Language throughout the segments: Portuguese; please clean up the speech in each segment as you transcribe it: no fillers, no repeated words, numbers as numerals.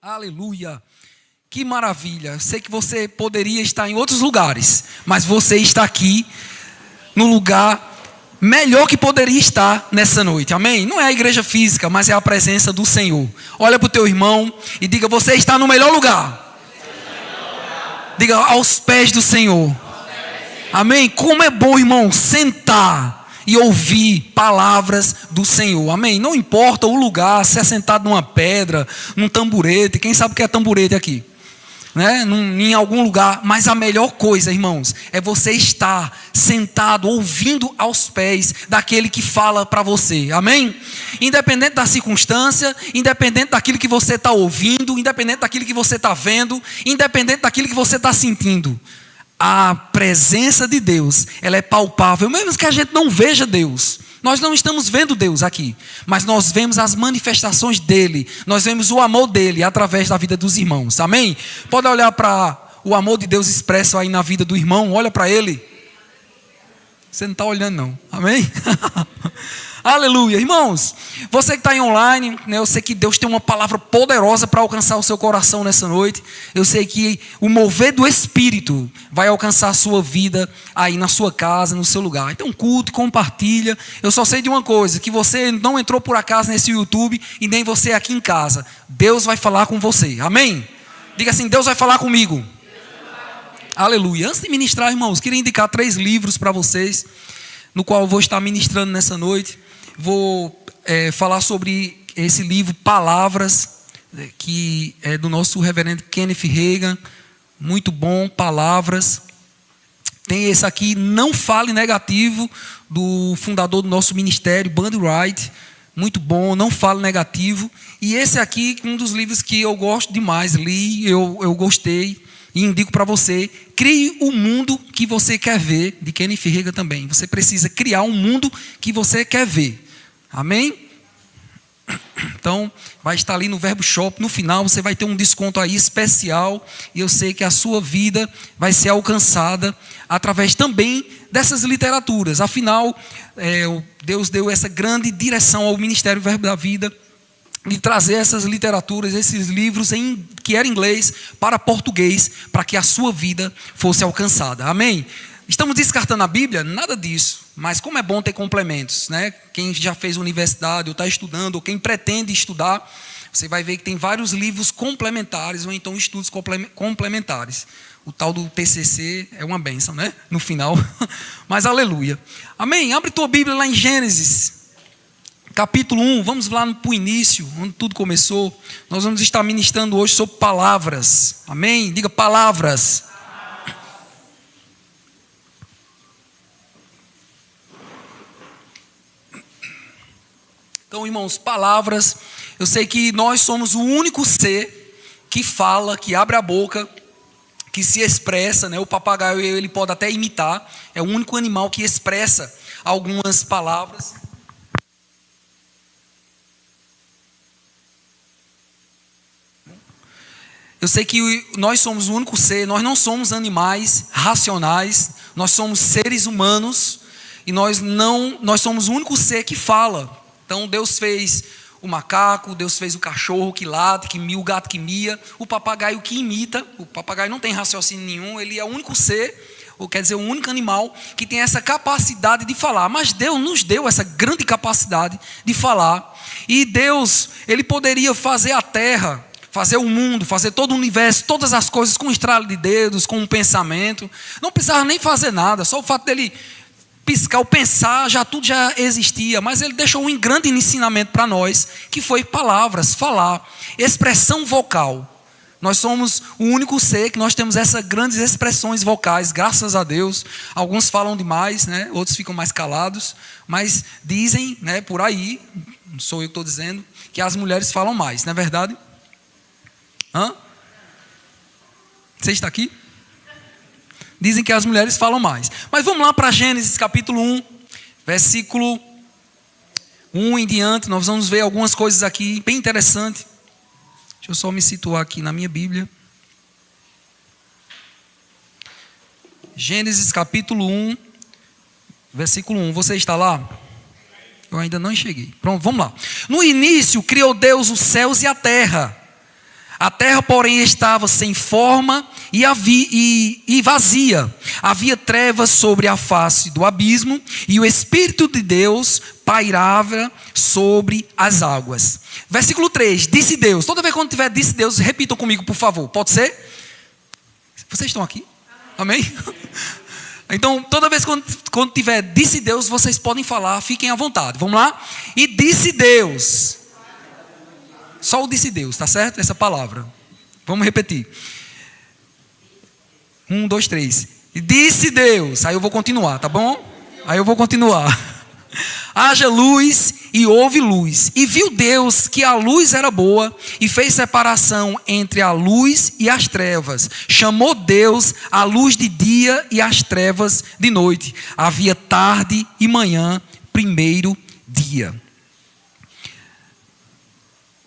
Aleluia. Que maravilha. Sei que você poderia estar em outros lugares, mas você está aqui no lugar melhor que poderia estar nessa noite. Amém? Não é a igreja física, mas é a presença do Senhor. Olha para o teu irmão e diga: você está no melhor lugar. Diga: aos pés do Senhor. Amém? Como é bom, irmão, sentar e ouvir palavras do Senhor. Amém? Não importa o lugar, se é sentado numa pedra, num tamborete. Quem sabe o que é tamborete aqui? Né? Em algum lugar. Mas a melhor coisa, irmãos, é você estar sentado, ouvindo aos pés daquele que fala para você. Amém? Independente da circunstância, independente daquilo que você está ouvindo, independente daquilo que você está vendo, independente daquilo que você está sentindo, a presença de Deus, ela é palpável, mesmo que a gente não veja Deus. Nós não estamos vendo Deus aqui, mas nós vemos as manifestações dEle, nós vemos o amor dEle através da vida dos irmãos. Amém? Pode olhar para o amor de Deus expresso aí na vida do irmão, olha para ele. Você não está olhando não, amém? Aleluia, irmãos, você que está aí online, né, eu sei que Deus tem uma palavra poderosa para alcançar o seu coração nessa noite. Eu sei que o mover do Espírito vai alcançar a sua vida aí na sua casa, no seu lugar. Então curte, compartilha. Eu só sei de uma coisa, que você não entrou por acaso nesse YouTube e nem você aqui em casa. Deus vai falar com você, amém? Diga assim: Deus vai falar comigo. Aleluia. Antes de ministrar, irmãos, queria indicar 3 livros para vocês, no qual eu vou estar ministrando nessa noite. Vou falar sobre esse livro Palavras, que é do nosso reverendo Kenneth Hagin. Muito bom, Palavras. Tem esse aqui, Não Fale Negativo, do fundador do nosso ministério, Bundy Wright. Muito bom, Não Fale Negativo. E esse aqui, um dos livros que eu gosto demais, li, eu gostei e indico para você. Crie o mundo que você quer ver, de Kenneth Hagin também. Você precisa criar um mundo que você quer ver. Amém? Então, vai estar ali no Verbo Shop. No final, você vai ter um desconto aí especial. E eu sei que a sua vida vai ser alcançada através também dessas literaturas. Afinal, Deus deu essa grande direção ao Ministério Verbo da Vida, de trazer essas literaturas, esses livros que era em inglês para português, para que a sua vida fosse alcançada. Amém? Estamos descartando a Bíblia? Nada disso. Mas como é bom ter complementos, né? Quem já fez universidade, ou está estudando, ou quem pretende estudar, você vai ver que tem vários livros complementares, ou então estudos complementares. O tal do TCC é uma bênção, né? No final. Mas aleluia. Amém? Abre tua Bíblia lá em Gênesis. Capítulo 1, vamos lá para o início, onde tudo começou. Nós vamos estar ministrando hoje sobre palavras. Amém? Diga: palavras. Então, irmãos, palavras. Eu sei que nós somos o único ser que fala, que abre a boca, que se expressa, né? O papagaio, ele pode até imitar. É o único animal que expressa algumas palavras. Eu sei que nós somos o único ser, nós não somos animais racionais, nós somos seres humanos e nós somos o único ser que fala. Então Deus fez o macaco, Deus fez o cachorro que late, que mia, o gato que mia, o papagaio que imita. O papagaio não tem raciocínio nenhum, ele é o único ser, ou quer dizer, o único animal que tem essa capacidade de falar. Mas Deus nos deu essa grande capacidade de falar. E Deus, ele poderia fazer a terra, fazer o mundo, fazer todo o universo, todas as coisas com um estralo de dedos, com um pensamento. Não precisava nem fazer nada, só o fato dele piscar, o pensar, tudo já existia. Mas ele deixou um grande ensinamento para nós, que foi palavras, falar, expressão vocal. Nós somos o único ser que nós temos essas grandes expressões vocais, graças a Deus. Alguns falam demais, né? Outros ficam mais calados, mas dizem, né, por aí, não sou eu que estou dizendo, que as mulheres falam mais, não é verdade? Você está aqui? Dizem que as mulheres falam mais. Mas vamos lá para Gênesis capítulo 1, versículo 1 em diante. Nós vamos ver algumas coisas aqui bem interessantes. Deixa eu só me situar aqui na minha Bíblia. Gênesis capítulo 1, versículo 1. Você está lá? Eu ainda não cheguei. Pronto, vamos lá. No início criou Deus os céus e a terra. A terra, porém, estava sem forma e vazia. Havia trevas sobre a face do abismo, e o Espírito de Deus pairava sobre as águas. Versículo 3, disse Deus. Toda vez quando tiver disse Deus, repitam comigo, por favor. Pode ser? Vocês estão aqui? Amém? Então, toda vez quando tiver disse Deus, vocês podem falar, fiquem à vontade. Vamos lá? E disse Deus. Só o disse Deus, tá certo? Essa palavra. Vamos repetir. 1, 2, 3. E disse Deus. Aí eu vou continuar, tá bom? Aí eu vou continuar. Haja luz e houve luz. E viu Deus que a luz era boa e fez separação entre a luz e as trevas. Chamou Deus a luz de dia e as trevas de noite. Havia tarde e manhã, primeiro dia.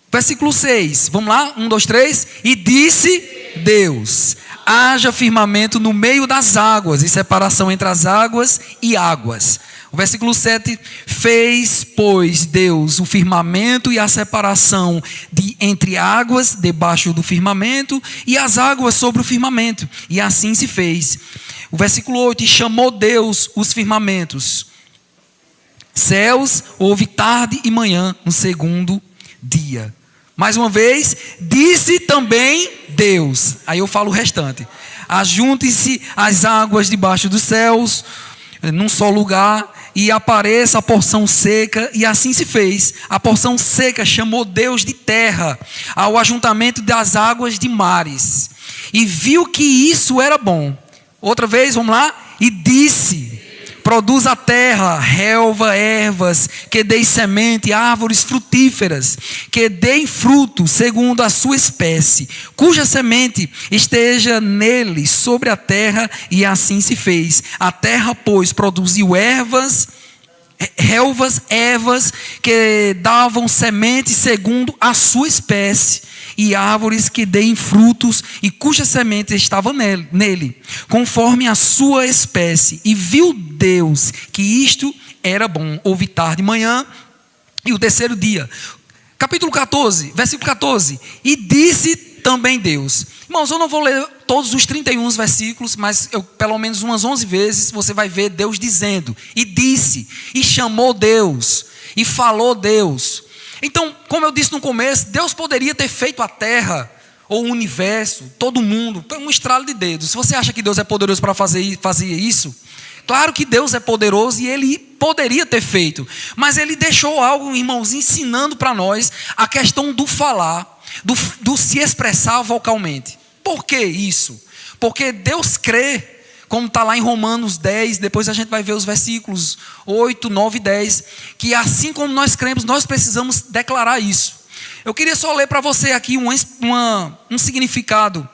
Versículo 6, vamos lá? 1, 2, 3. E disse Deus: haja firmamento no meio das águas e separação entre as águas e águas. O versículo 7, fez, pois, Deus o firmamento e a separação entre águas debaixo do firmamento e as águas sobre o firmamento. E assim se fez. O versículo 8, e chamou Deus os firmamentos. Céus, houve tarde e manhã no segundo dia. Mais uma vez, disse também Deus. Aí eu falo o restante. Ajuntem-se as águas debaixo dos céus, num só lugar, e apareça a porção seca, e assim se fez. A porção seca chamou Deus de terra, ao ajuntamento das águas de mares, e viu que isso era bom. Outra vez, vamos lá? E disse: produz a terra, relva, ervas, que deem semente, árvores frutíferas, que deem fruto segundo a sua espécie, cuja semente esteja nele sobre a terra, e assim se fez. A terra, pois, produziu relvas, ervas, que davam semente segundo a sua espécie, e árvores que deem frutos, e cuja semente estava nele, conforme a sua espécie. E viu Deus que isto era bom. Houve tarde e manhã, e o terceiro dia. Capítulo 14, versículo 14. E disse também Deus. Irmãos, eu não vou ler todos os 31 versículos, mas pelo menos umas 11 vezes você vai ver Deus dizendo. E disse, e chamou Deus, e falou Deus. Então, como eu disse no começo, Deus poderia ter feito a terra, ou o universo, todo mundo, um estralo de dedos. Se você acha que Deus é poderoso para fazer isso, claro que Deus é poderoso e Ele poderia ter feito. Mas Ele deixou algo, irmãos, ensinando para nós a questão do falar, do se expressar vocalmente. Por que isso? Porque Deus crê, como está lá em Romanos 10, depois a gente vai ver os versículos 8, 9 e 10, que assim como nós cremos, nós precisamos declarar isso. Eu queria só ler para você aqui um significado,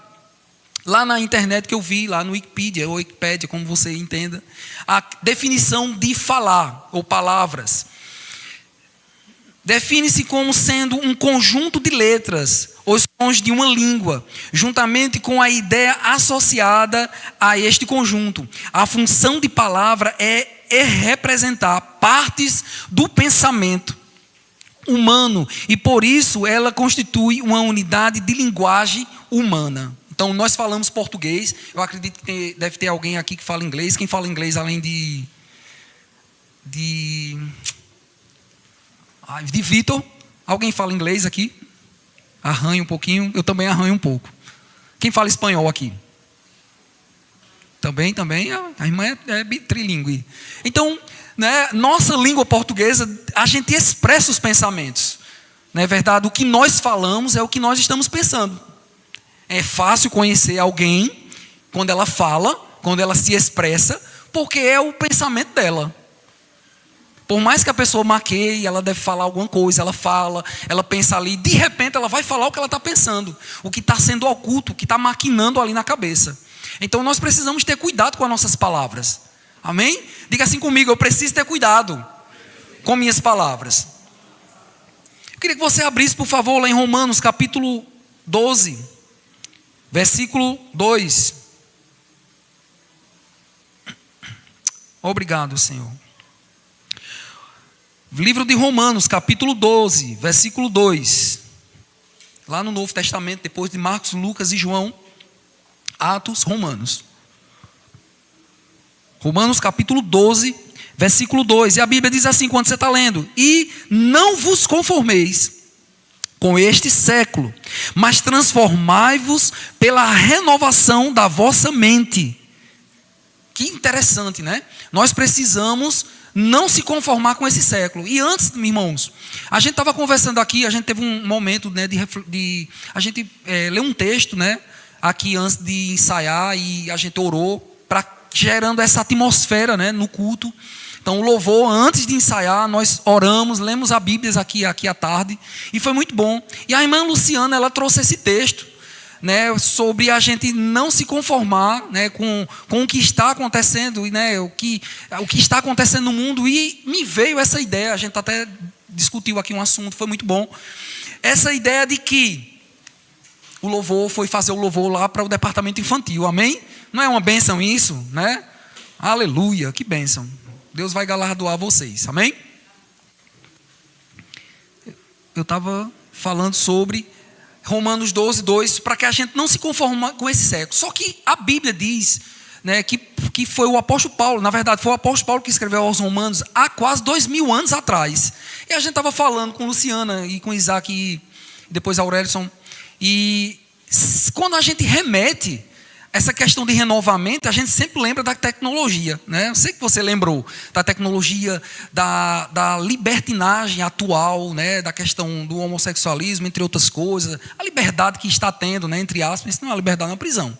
lá na internet que eu vi, lá no Wikipedia, ou Wikipédia, como você entenda, a definição de falar, ou palavras. Define-se como sendo um conjunto de letras, os sons de uma língua, juntamente com a ideia associada a este conjunto. A função de palavra é representar partes do pensamento humano, e por isso ela constitui uma unidade de linguagem humana. Então, nós falamos português, eu acredito que deve ter alguém aqui que fala inglês. Quem fala inglês além de Vitor? Alguém fala inglês aqui? Arranha um pouquinho, eu também arranho um pouco. Quem fala espanhol aqui? Também, a irmã é trilingue. Então, né, nossa língua portuguesa, a gente expressa os pensamentos. Não é verdade? O que nós falamos é o que nós estamos pensando. É fácil conhecer alguém quando ela fala, quando ela se expressa, porque é o pensamento dela. Por mais que a pessoa maqueie, ela deve falar alguma coisa, ela fala, ela pensa ali, de repente ela vai falar o que ela está pensando, o que está sendo oculto, o que está maquinando ali na cabeça. Então nós precisamos ter cuidado com as nossas palavras. Amém? Diga assim comigo, eu preciso ter cuidado com minhas palavras. Eu queria que você abrisse, por favor, lá em Romanos capítulo 12, versículo 2. Obrigado, Senhor. Livro de Romanos, capítulo 12, versículo 2. lá no Novo Testamento, depois de Marcos, Lucas e João, Atos, Romanos. Romanos capítulo 12, versículo 2. E a Bíblia diz assim, quando você está lendo: e não vos conformeis com este século, mas transformai-vos pela renovação da vossa mente. Que interessante, né? Nós precisamos não se conformar com esse século. E antes, irmãos, a gente estava conversando aqui, a gente teve um momento, né, de a gente leu um texto, né, aqui antes de ensaiar, e a gente orou, gerando essa atmosfera, né, no culto. Então, o louvor, antes de ensaiar, nós oramos, lemos a Bíblia aqui à tarde, e foi muito bom. E a irmã Luciana, ela trouxe esse texto, né, sobre a gente não se conformar, né, com o que está acontecendo, né, o que está acontecendo no mundo. E me veio essa ideia, a gente até discutiu aqui um assunto, foi muito bom. Essa ideia de que o louvor foi fazer o louvor lá para o departamento infantil, amém? Não é uma bênção isso, né? Aleluia, que bênção. Deus vai galardoar vocês, amém? Eu estava falando sobre Romanos 12, 2, para que a gente não se conforme com esse século. Só que a Bíblia diz, né, que foi o apóstolo Paulo, na verdade foi o apóstolo Paulo que escreveu aos Romanos há quase 2000 anos atrás. E a gente estava falando com Luciana e com Isaac e depois Aurelson. E quando a gente remete essa questão de renovamento, a gente sempre lembra da tecnologia, né? Eu sei que você lembrou da tecnologia, da libertinagem atual, né? Da questão do homossexualismo, entre outras coisas, a liberdade que está tendo, né? Entre aspas, isso não é liberdade, é uma prisão.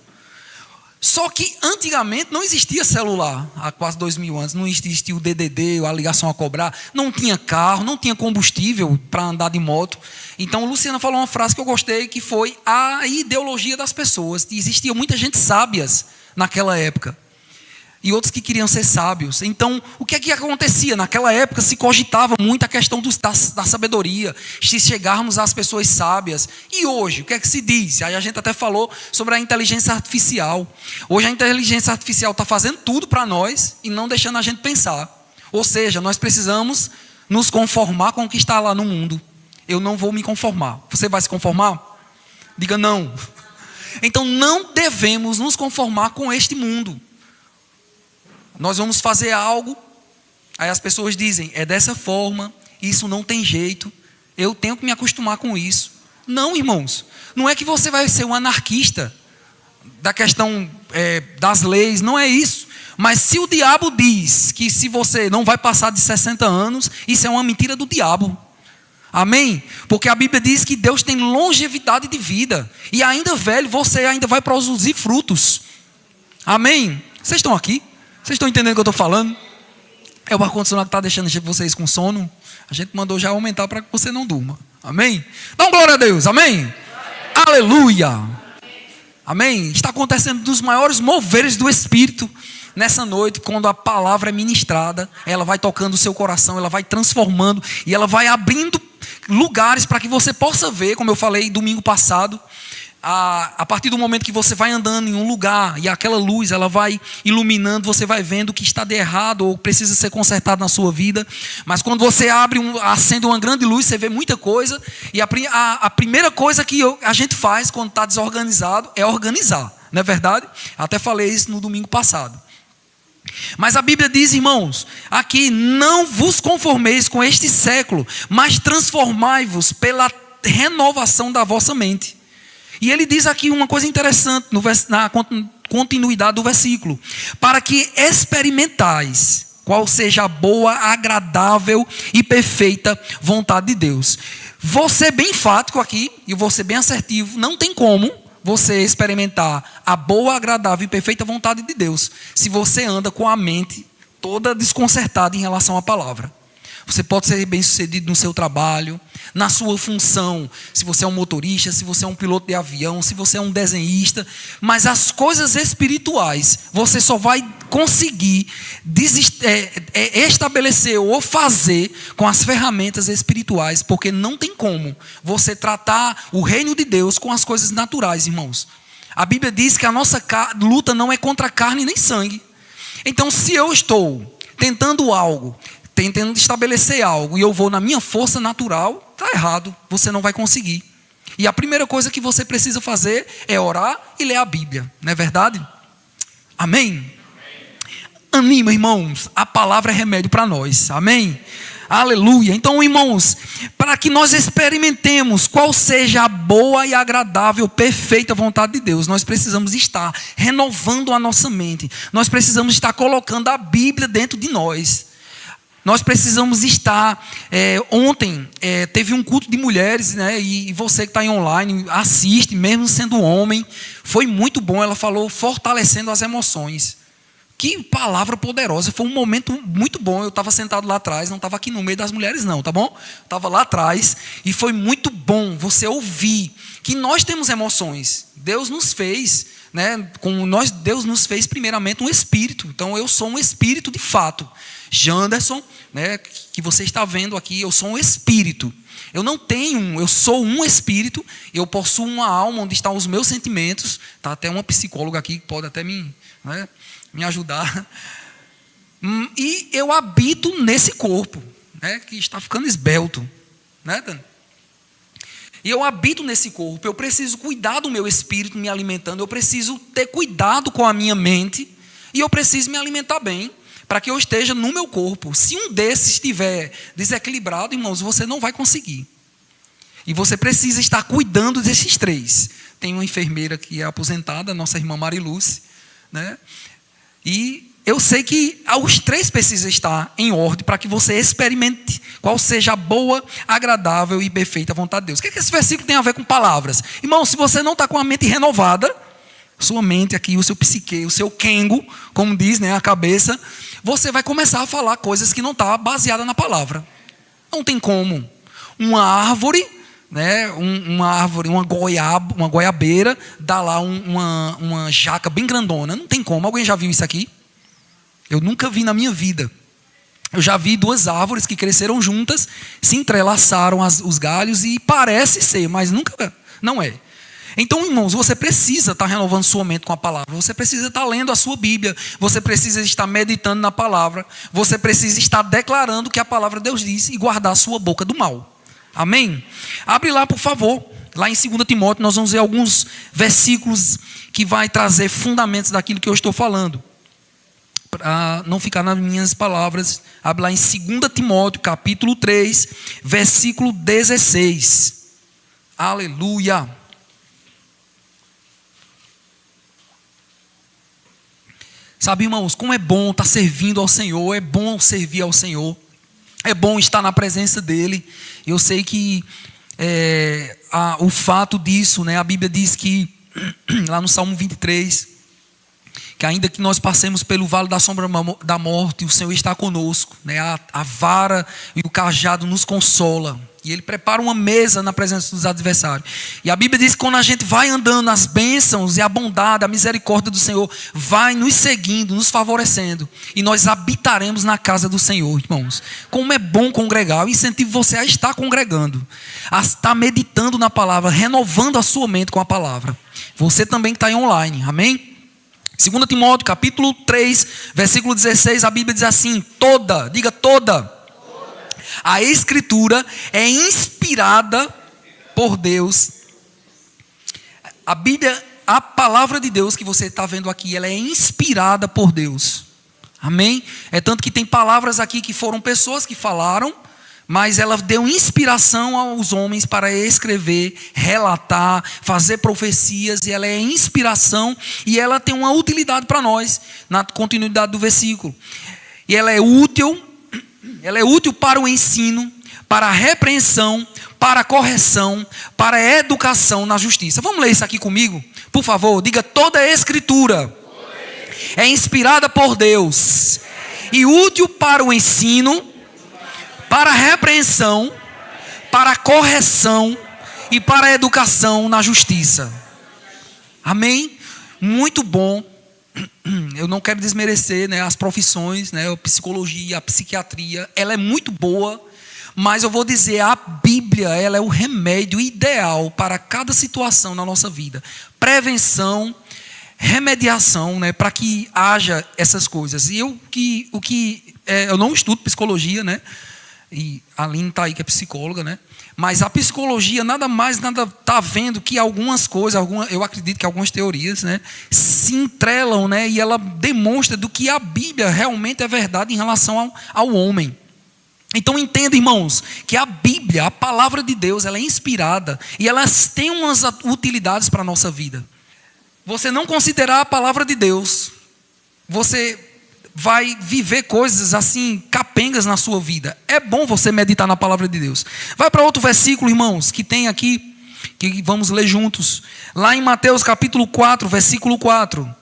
Só que antigamente não existia celular, há quase 2000 anos, não existia o DDD, a ligação a cobrar, não tinha carro, não tinha combustível para andar de moto. Então, Luciana falou uma frase que eu gostei, que foi a ideologia das pessoas. Existia muita gente sábias naquela época, e outros que queriam ser sábios. Então, o que é que acontecia? Naquela época se cogitava muito a questão da sabedoria, se chegarmos às pessoas sábias. E hoje, o que é que se diz? Aí a gente até falou sobre a inteligência artificial. Hoje a inteligência artificial está fazendo tudo para nós e não deixando a gente pensar. Ou seja, nós precisamos nos conformar com o que está lá no mundo. Eu não vou me conformar. Você vai se conformar? Diga não. Então não devemos nos conformar com este mundo. Nós vamos fazer algo, aí as pessoas dizem, é dessa forma, isso não tem jeito, eu tenho que me acostumar com isso. Não, irmãos, não é que você vai ser um anarquista da questão das leis, não é isso. Mas se o diabo diz que se você não vai passar de 60 anos, isso é uma mentira do diabo. Amém? Porque a Bíblia diz que Deus tem longevidade de vida, e ainda velho, você ainda vai produzir frutos. Amém? Vocês estão aqui? Vocês estão entendendo o que eu estou falando? É o ar-condicionado que está deixando vocês com sono. A gente mandou já aumentar para que você não durma. Amém? Dá glória a Deus. Amém? Amém. Aleluia. Amém? Está acontecendo dos maiores moveres do Espírito nessa noite, quando a palavra é ministrada. Ela vai tocando o seu coração, ela vai transformando e ela vai abrindo lugares para que você possa ver, como eu falei domingo passado. A partir do momento que você vai andando em um lugar e aquela luz ela vai iluminando, você vai vendo o que está de errado ou precisa ser consertado na sua vida. Mas quando você acende uma grande luz, você vê muita coisa. E a primeira coisa que a gente faz quando está desorganizado é organizar, não é verdade? Até falei isso no domingo passado. Mas a Bíblia diz, irmãos, aqui: não vos conformeis com este século, mas transformai-vos pela renovação da vossa mente. E ele diz aqui uma coisa interessante na continuidade do versículo: para que experimentais qual seja a boa, agradável e perfeita vontade de Deus. Vou ser bem enfático aqui e vou ser bem assertivo. Não tem como você experimentar a boa, agradável e perfeita vontade de Deus se você anda com a mente toda desconcertada em relação à palavra. Você pode ser bem-sucedido no seu trabalho, na sua função, se você é um motorista, se você é um piloto de avião, se você é um desenhista, mas as coisas espirituais você só vai conseguir estabelecer ou fazer com as ferramentas espirituais, porque não tem como você tratar o reino de Deus com as coisas naturais, irmãos. A Bíblia diz que a nossa luta não é contra carne nem sangue. Então, se eu estou tentando estabelecer algo e eu vou na minha força natural, está errado, você não vai conseguir. E a primeira coisa que você precisa fazer é orar e ler a Bíblia. Não é verdade? Amém? Anima, irmãos. A palavra é remédio para nós. Amém? Aleluia. Então, irmãos, para que nós experimentemos qual seja a boa e agradável, perfeita vontade de Deus, nós precisamos estar renovando a nossa mente. Nós precisamos estar colocando a Bíblia dentro de nós. Nós precisamos estar... ontem teve um culto de mulheres, né? E você que está em online, assiste, mesmo sendo homem. Foi muito bom, ela falou fortalecendo as emoções. Que palavra poderosa, foi um momento muito bom. Eu estava sentado lá atrás, não estava aqui no meio das mulheres não, tá bom? Estava lá atrás e foi muito bom você ouvir que nós temos emoções. Deus nos fez, né? Deus nos fez primeiramente um espírito. Então eu sou um espírito de fato. Janderson, né, que você está vendo aqui, eu sou um espírito. Eu sou um espírito, eu possuo uma alma onde estão os meus sentimentos. Tá até uma psicóloga aqui que pode até me ajudar. E eu habito nesse corpo, né, que está ficando esbelto, né, Dani? E eu habito nesse corpo. Eu preciso cuidar do meu espírito me alimentando. Eu preciso ter cuidado com a minha mente. E eu preciso me alimentar bem, para que eu esteja no meu corpo. Se um desses estiver desequilibrado, irmãos, você não vai conseguir. E você precisa estar cuidando desses três. Tem uma enfermeira que é aposentada, nossa irmã Mariluz, né? E eu sei que os três precisam estar em ordem para que você experimente qual seja a boa, agradável e perfeita vontade de Deus. O que esse versículo tem a ver com palavras? Irmão, se você não está com a mente renovada, sua mente aqui, o seu psique, o seu kengo, como diz, né, a cabeça, você vai começar a falar coisas que não estão baseadas na palavra. Não tem como. Uma árvore, né, uma goiabeira, dá lá uma jaca bem grandona. Não tem como. Alguém já viu isso aqui? Eu nunca vi na minha vida. Eu já vi duas árvores que cresceram juntas, se entrelaçaram os galhos e parece ser, mas nunca, não é. Então, irmãos, você precisa estar renovando sua mente com a palavra. Você precisa estar lendo a sua Bíblia. Você precisa estar meditando na palavra. Você precisa estar declarando o que a palavra de Deus diz e guardar a sua boca do mal. Amém? Abre lá, por favor. Lá em 2 Timóteo, nós vamos ver alguns versículos que vai trazer fundamentos daquilo que eu estou falando. Para não ficar nas minhas palavras. Abre lá em 2 Timóteo, capítulo 3, versículo 16. Aleluia. Sabe, irmãos, como é bom estar servindo ao Senhor, é bom servir ao Senhor, é bom estar na presença dEle. Eu sei que o fato disso, né, a Bíblia diz que, lá no Salmo 23, que ainda que nós passemos pelo vale da sombra da morte, o Senhor está conosco, né, a vara e o cajado nos consola. E Ele prepara uma mesa na presença dos adversários. E a Bíblia diz que quando a gente vai andando, as bênçãos e a bondade, a misericórdia do Senhor vai nos seguindo, nos favorecendo. E nós habitaremos na casa do Senhor, irmãos. Como é bom congregar. Eu incentivo você a estar congregando, a estar meditando na palavra, renovando a sua mente com a palavra. Você também que está aí online, amém? 2 Timóteo, capítulo 3, versículo 16, a Bíblia diz assim: diga toda. A Escritura é inspirada por Deus. A Bíblia, a palavra de Deus que você está vendo aqui, ela é inspirada por Deus. Amém? É tanto que tem palavras aqui que foram pessoas que falaram, mas ela deu inspiração aos homens para escrever, relatar, fazer profecias, e ela é inspiração e ela tem uma utilidade para nós, na continuidade do versículo. E ela é útil para o ensino, para a repreensão, para a correção, para a educação na justiça. Vamos ler isso aqui comigo? Por favor, diga: toda a Escritura é inspirada por Deus e útil para o ensino, para a repreensão, para a correção e para a educação na justiça. Amém? Muito bom. Eu não quero desmerecer, né, as profissões, né, a psicologia, a psiquiatria, ela é muito boa, mas eu vou dizer, a Bíblia, ela é o remédio ideal para cada situação na nossa vida. Prevenção, remediação, né, para que haja essas coisas. E eu não estudo psicologia, né, e a Aline está aí que é psicóloga, né? Mas a psicologia nada está vendo que algumas coisas, eu acredito que algumas teorias, né, se entrelam, né, e ela demonstra do que a Bíblia realmente é verdade em relação ao homem. Então entenda, irmãos, que a Bíblia, a palavra de Deus, ela é inspirada e elas têm umas utilidades para a nossa vida. Você não considerar a palavra de Deus, você vai viver coisas assim, capengas na sua vida. É bom você meditar na palavra de Deus. Vai para outro versículo, irmãos, que tem aqui, que vamos ler juntos. Lá em Mateus capítulo 4, versículo 4.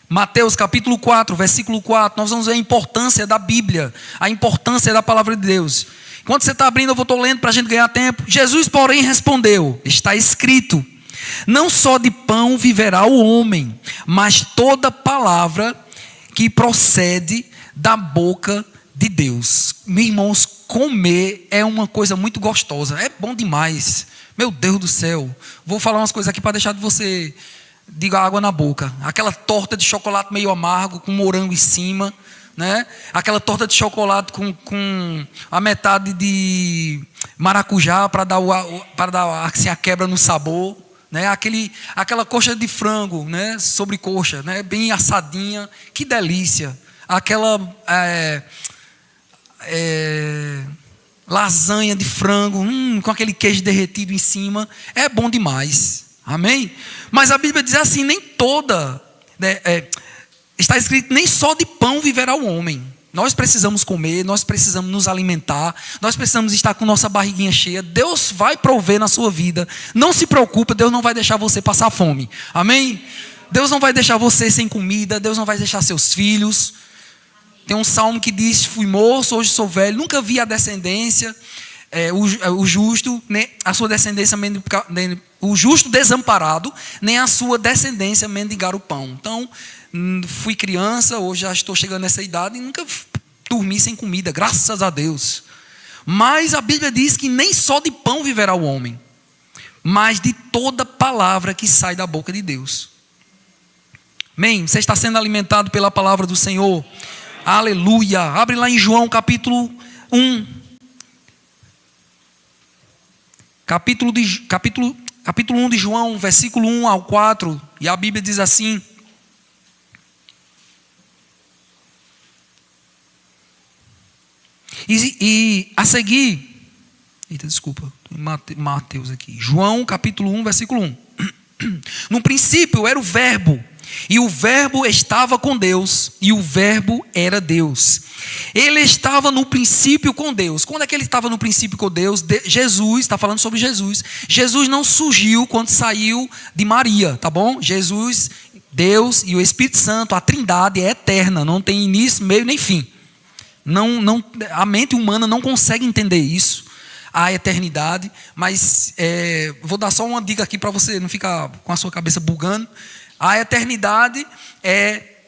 Mateus capítulo 4, versículo 4. Nós vamos ver a importância da Bíblia, a importância da palavra de Deus. Enquanto você está abrindo, eu estou lendo para a gente ganhar tempo. Jesus, porém, respondeu: está escrito, não só de pão viverá o homem, mas toda palavra que procede da boca de Deus. Meus irmãos, comer é uma coisa muito gostosa, é bom demais. Meu Deus do céu, vou falar umas coisas aqui para deixar de você de água na boca. Aquela torta de chocolate meio amargo, com morango em cima, né? Aquela torta de chocolate com a metade de maracujá para dar assim, a quebra no sabor. Né, aquela coxa de frango, né, sobrecoxa, né, bem assadinha, que delícia. Aquela lasanha de frango, com aquele queijo derretido em cima, é bom demais. Amém? Mas a Bíblia diz assim, nem toda, né, está escrito, nem só de pão viverá o homem. Nós precisamos comer, nós precisamos nos alimentar, nós precisamos estar com nossa barriguinha cheia. Deus vai prover na sua vida. Não se preocupe, Deus não vai deixar você passar fome. Amém? Deus não vai deixar você sem comida, Deus não vai deixar seus filhos. Tem um salmo que diz, fui moço, hoje sou velho, nunca vi a descendência, o justo, nem a sua descendência, o justo desamparado, nem a sua descendência mendigar o pão. Então, fui criança, hoje já estou chegando nessa idade e nunca dormi sem comida, graças a Deus. Mas a Bíblia diz que nem só de pão viverá o homem, mas de toda palavra que sai da boca de Deus. Amém? Você está sendo alimentado pela palavra do Senhor. Aleluia. Abre lá em João capítulo 1. Capítulo 1 de João, versículo 1 ao 4. E a Bíblia diz assim: E a seguir, desculpa, Mateus aqui. João capítulo 1, versículo 1. No princípio era o verbo, e o verbo estava com Deus, e o verbo era Deus. Ele estava no princípio com Deus. Quando é que ele estava no princípio com Deus? Jesus, está falando sobre Jesus. Jesus não surgiu quando saiu de Maria, tá bom? Jesus, Deus e o Espírito Santo, a Trindade é eterna, não tem início, meio nem fim. Não, a mente humana não consegue entender isso, a eternidade, mas vou dar só uma dica aqui para você não ficar com a sua cabeça bugando. A eternidade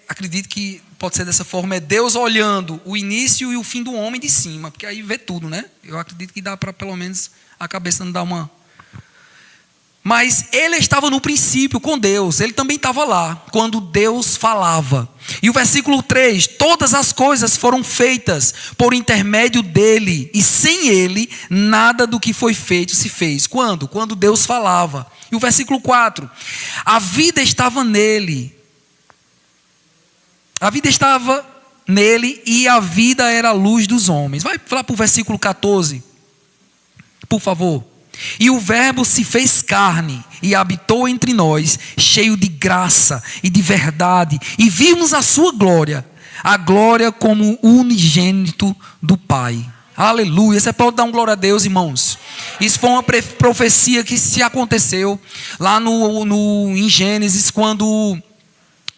acredito que pode ser dessa forma, é Deus olhando o início e o fim do homem de cima, porque aí vê tudo, né? Eu acredito que dá para pelo menos a cabeça não dar uma... Mas ele estava no princípio com Deus, ele também estava lá, quando Deus falava. E o versículo 3, todas as coisas foram feitas por intermédio dele, e sem ele, nada do que foi feito se fez. Quando? Quando Deus falava. E o versículo 4, a vida estava nele. A vida estava nele e a vida era a luz dos homens. Vai lá para o versículo 14, por favor. E o verbo se fez carne e habitou entre nós, cheio de graça e de verdade, e vimos a sua glória, a glória como unigênito do Pai. Aleluia. Você pode dar um glória a Deus, irmãos? Isso foi uma profecia que se aconteceu lá em Gênesis, quando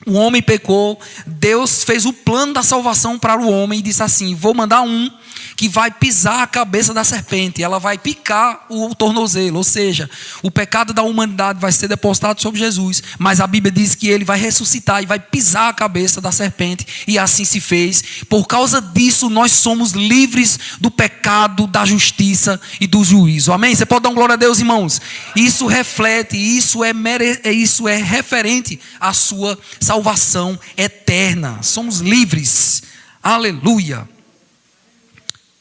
o homem pecou. Deus fez o plano da salvação para o homem e disse assim: vou mandar um que vai pisar a cabeça da serpente, ela vai picar o tornozelo, ou seja, o pecado da humanidade vai ser depositado sobre Jesus, mas a Bíblia diz que ele vai ressuscitar e vai pisar a cabeça da serpente, e assim se fez. Por causa disso nós somos livres do pecado, da justiça e do juízo. Amém? Você pode dar uma glória a Deus, irmãos? Isso reflete, isso é referente à sua salvação. salvação eterna. Somos livres. Aleluia.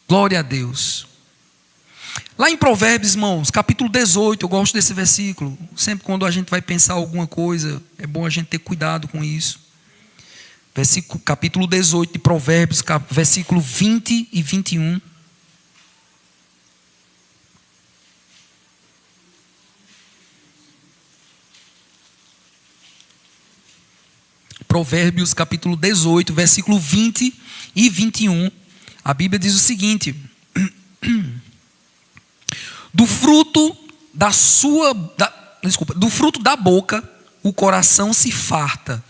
Glória a Deus. Lá em Provérbios, irmãos, capítulo 18, eu gosto desse versículo. Sempre quando a gente vai pensar alguma coisa, é bom a gente ter cuidado com isso. Capítulo 18 de Provérbios, versículo 20 e 21. Provérbios, capítulo 18, versículo 20 e 21. A Bíblia diz o seguinte: do fruto da boca o coração se farta,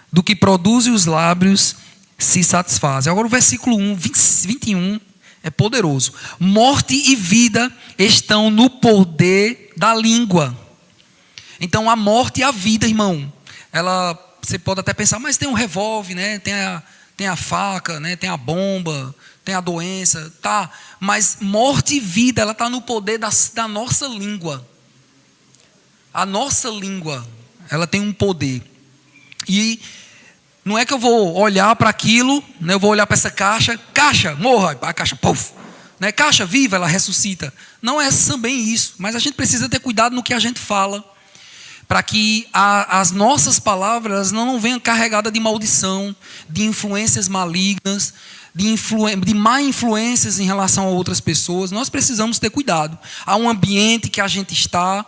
do que produzem os lábios se satisfazem. Agora o versículo 21 é poderoso. Morte e vida estão no poder da língua. Então a morte e a vida, irmão, você pode até pensar, mas tem um revólver, né? Tem a faca, né? Tem a bomba, tem a doença, tá? Mas morte e vida, ela está no poder da nossa língua. A nossa língua, ela tem um poder. E não é que eu vou olhar para aquilo, né? Eu vou olhar para essa caixa, morra, a caixa, puf, né? Caixa viva, ela ressuscita. Não é também isso, mas a gente precisa ter cuidado no que a gente fala, para que as nossas palavras não venham carregadas de maldição, de influências malignas, de má influências em relação a outras pessoas. Nós precisamos ter cuidado. Há um ambiente que a gente está,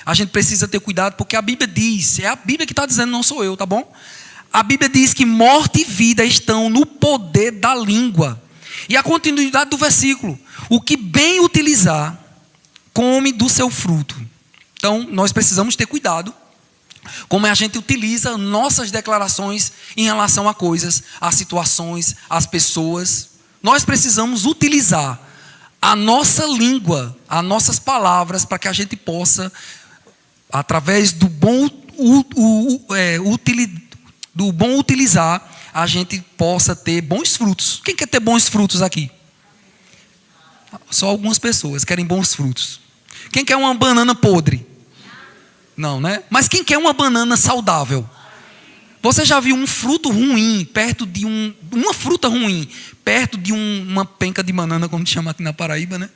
a gente precisa ter cuidado, porque a Bíblia diz, é a Bíblia que está dizendo, não sou eu, tá bom? A Bíblia diz que morte e vida estão no poder da língua. E a continuidade do versículo: o que bem utilizar, come do seu fruto. Então, nós precisamos ter cuidado como a gente utiliza nossas declarações em relação a coisas, a situações, às pessoas. Nós precisamos utilizar a nossa língua, as nossas palavras, para que a gente possa, através do bom utilizar, a gente possa ter bons frutos. Quem quer ter bons frutos aqui? Só algumas pessoas querem bons frutos. Quem quer uma banana podre? Não, né? Mas quem quer uma banana saudável? Você já viu um fruto ruim perto de uma fruta ruim perto de uma penca de banana, como chama aqui na Paraíba, né?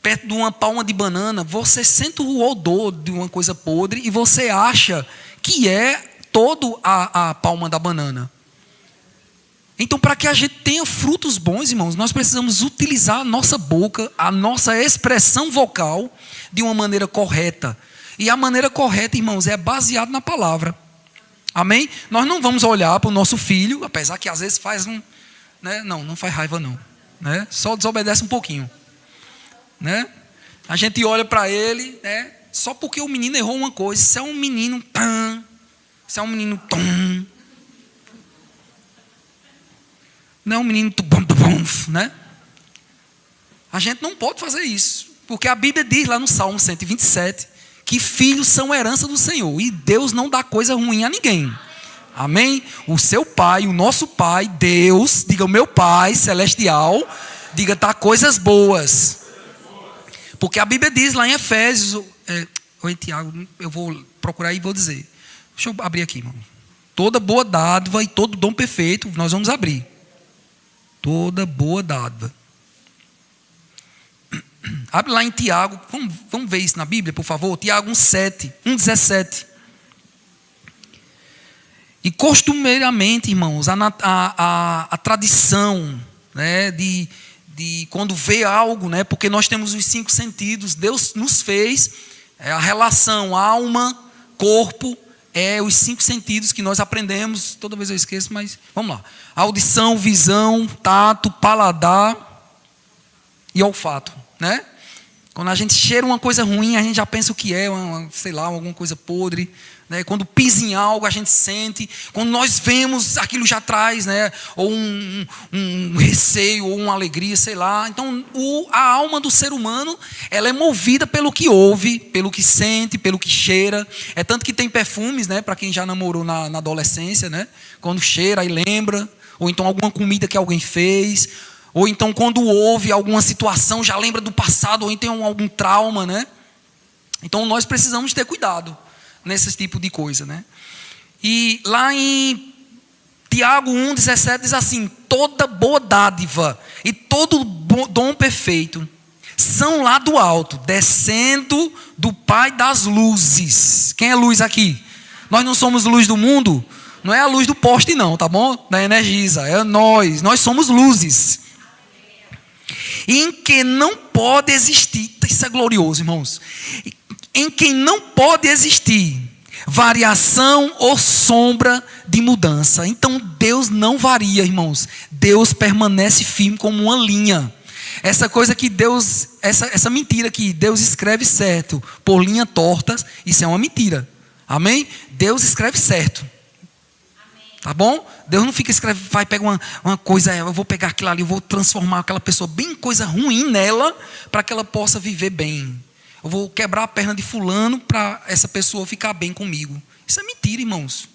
Perto de uma palma de banana, você sente o odor de uma coisa podre e você acha que é toda a palma da banana. Então, para que a gente tenha frutos bons, irmãos, nós precisamos utilizar a nossa boca, a nossa expressão vocal de uma maneira correta. E a maneira correta, irmãos, é baseada na palavra. Amém? Nós não vamos olhar para o nosso filho, apesar que às vezes faz né? Não faz raiva não, né? Só desobedece um pouquinho, né? A gente olha para ele, né? Só porque o menino errou uma coisa. Se é um menino se é um menino não é um menino né? A gente não pode fazer isso, porque a Bíblia diz lá no Salmo 127 que filhos são herança do Senhor, e Deus não dá coisa ruim a ninguém. Amém? O seu Pai, o nosso Pai, Deus, diga o meu Pai celestial, diga, dá coisas boas. Porque a Bíblia diz lá em Efésios, ou em Tiago, eu vou procurar e vou dizer. Deixa eu abrir aqui, irmão. Toda boa dádiva e todo dom perfeito, nós vamos abrir. Toda boa dádiva. Abre lá em Tiago, vamos ver isso na Bíblia, por favor. Tiago 1,17. E costumeiramente, irmãos, a tradição, né, de quando vê algo, né, porque nós temos os 5 sentidos, Deus nos fez, a relação alma, corpo, os 5 sentidos que nós aprendemos, toda vez eu esqueço, mas vamos lá. Audição, visão, tato, paladar e olfato. Né? Quando a gente cheira uma coisa ruim, a gente já pensa o que é, sei lá, alguma coisa podre, né? Quando pisa em algo, a gente sente. Quando nós vemos, aquilo já traz, né? Ou um receio, ou uma alegria, sei lá. Então, a alma do ser humano, ela é movida pelo que ouve, pelo que sente, pelo que cheira. É tanto que tem perfumes, né? Para quem já namorou na adolescência, né? Quando cheira, aí lembra. Ou então alguma comida que alguém fez. Ou então quando ouve alguma situação, já lembra do passado, ou então algum trauma, né? Então nós precisamos ter cuidado nesse tipo de coisa, né? E lá em Tiago 1,17 diz assim: toda boa dádiva e todo dom perfeito são lá do alto, descendo do Pai das luzes. Quem é luz aqui? Nós não somos luz do mundo, não é a luz do poste não, tá bom? Da Energisa, é nós somos luzes. Em que não pode existir, isso é glorioso, irmãos. Em quem não pode existir variação ou sombra de mudança. Então Deus não varia, irmãos. Deus permanece firme como uma linha. Essa coisa que Deus, essa mentira que Deus escreve certo por linha torta, isso é uma mentira. Amém? Deus escreve certo. Tá bom? Deus não fica escrevendo, vai pegar uma coisa, eu vou pegar aquilo ali, eu vou transformar aquela pessoa bem em coisa ruim nela, para que ela possa viver bem. Eu vou quebrar a perna de fulano para essa pessoa ficar bem comigo. Isso é mentira, irmãos.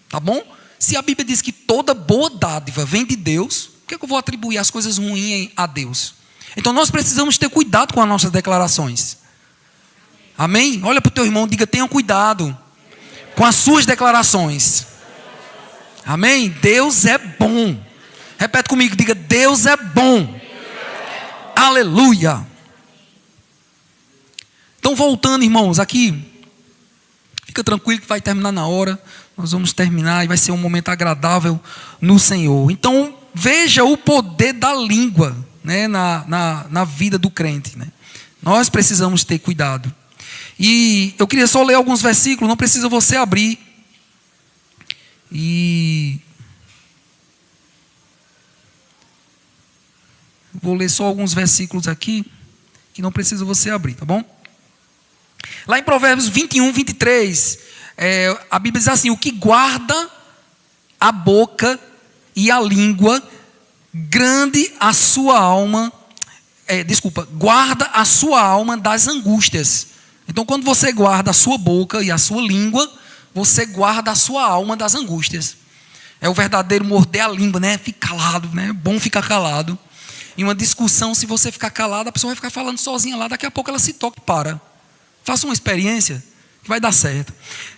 Tá bom? Se a Bíblia diz que toda boa dádiva vem de Deus, por que eu vou atribuir as coisas ruins a Deus? Então nós precisamos ter cuidado com as nossas declarações. Amém? Olha para o teu irmão e diga: tenha cuidado com as suas declarações. Amém? Deus é bom. Repete comigo, diga: Deus é bom. Aleluia. Então voltando, irmãos, aqui, fica tranquilo que vai terminar na hora. Nós vamos terminar e vai ser um momento agradável no Senhor. Então veja o poder da língua, né, na vida do crente, né? Nós precisamos ter cuidado. E eu queria só ler alguns versículos, não precisa você abrir. E vou ler só alguns versículos aqui, que não precisa você abrir, tá bom? Lá em Provérbios 21, 23, a Bíblia diz assim: o que guarda a boca e a língua, grande a sua alma, guarda a sua alma das angústias. Então quando você guarda a sua boca e a sua língua, você guarda a sua alma das angústias. É o verdadeiro morder a língua, né? Fica calado, né? É bom ficar calado. Em uma discussão, se você ficar calado, a pessoa vai ficar falando sozinha lá, daqui a pouco ela se toca e para. Faça uma experiência que vai dar certo.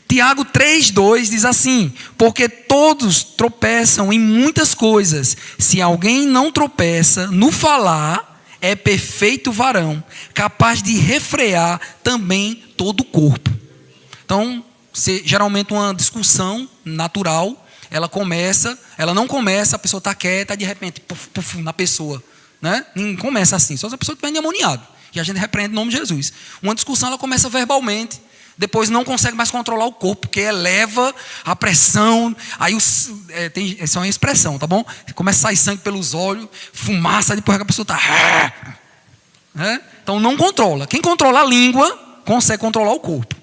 Tiago 3,2 diz assim: porque todos tropeçam em muitas coisas. Se alguém não tropeça no falar, é perfeito varão, capaz de refrear também todo o corpo. Então, geralmente uma discussão natural, ela não começa, a pessoa está quieta, de repente, puf, puf, na pessoa, né? Não começa assim, só se a pessoa estiver endemoniado, e a gente repreende em nome de Jesus. Uma discussão, ela começa verbalmente, depois não consegue mais controlar o corpo, porque eleva a pressão, aí essa é uma expressão, tá bom? Começa a sair sangue pelos olhos, fumaça, depois a pessoa está... Então não controla. Quem controla a língua, consegue controlar o corpo.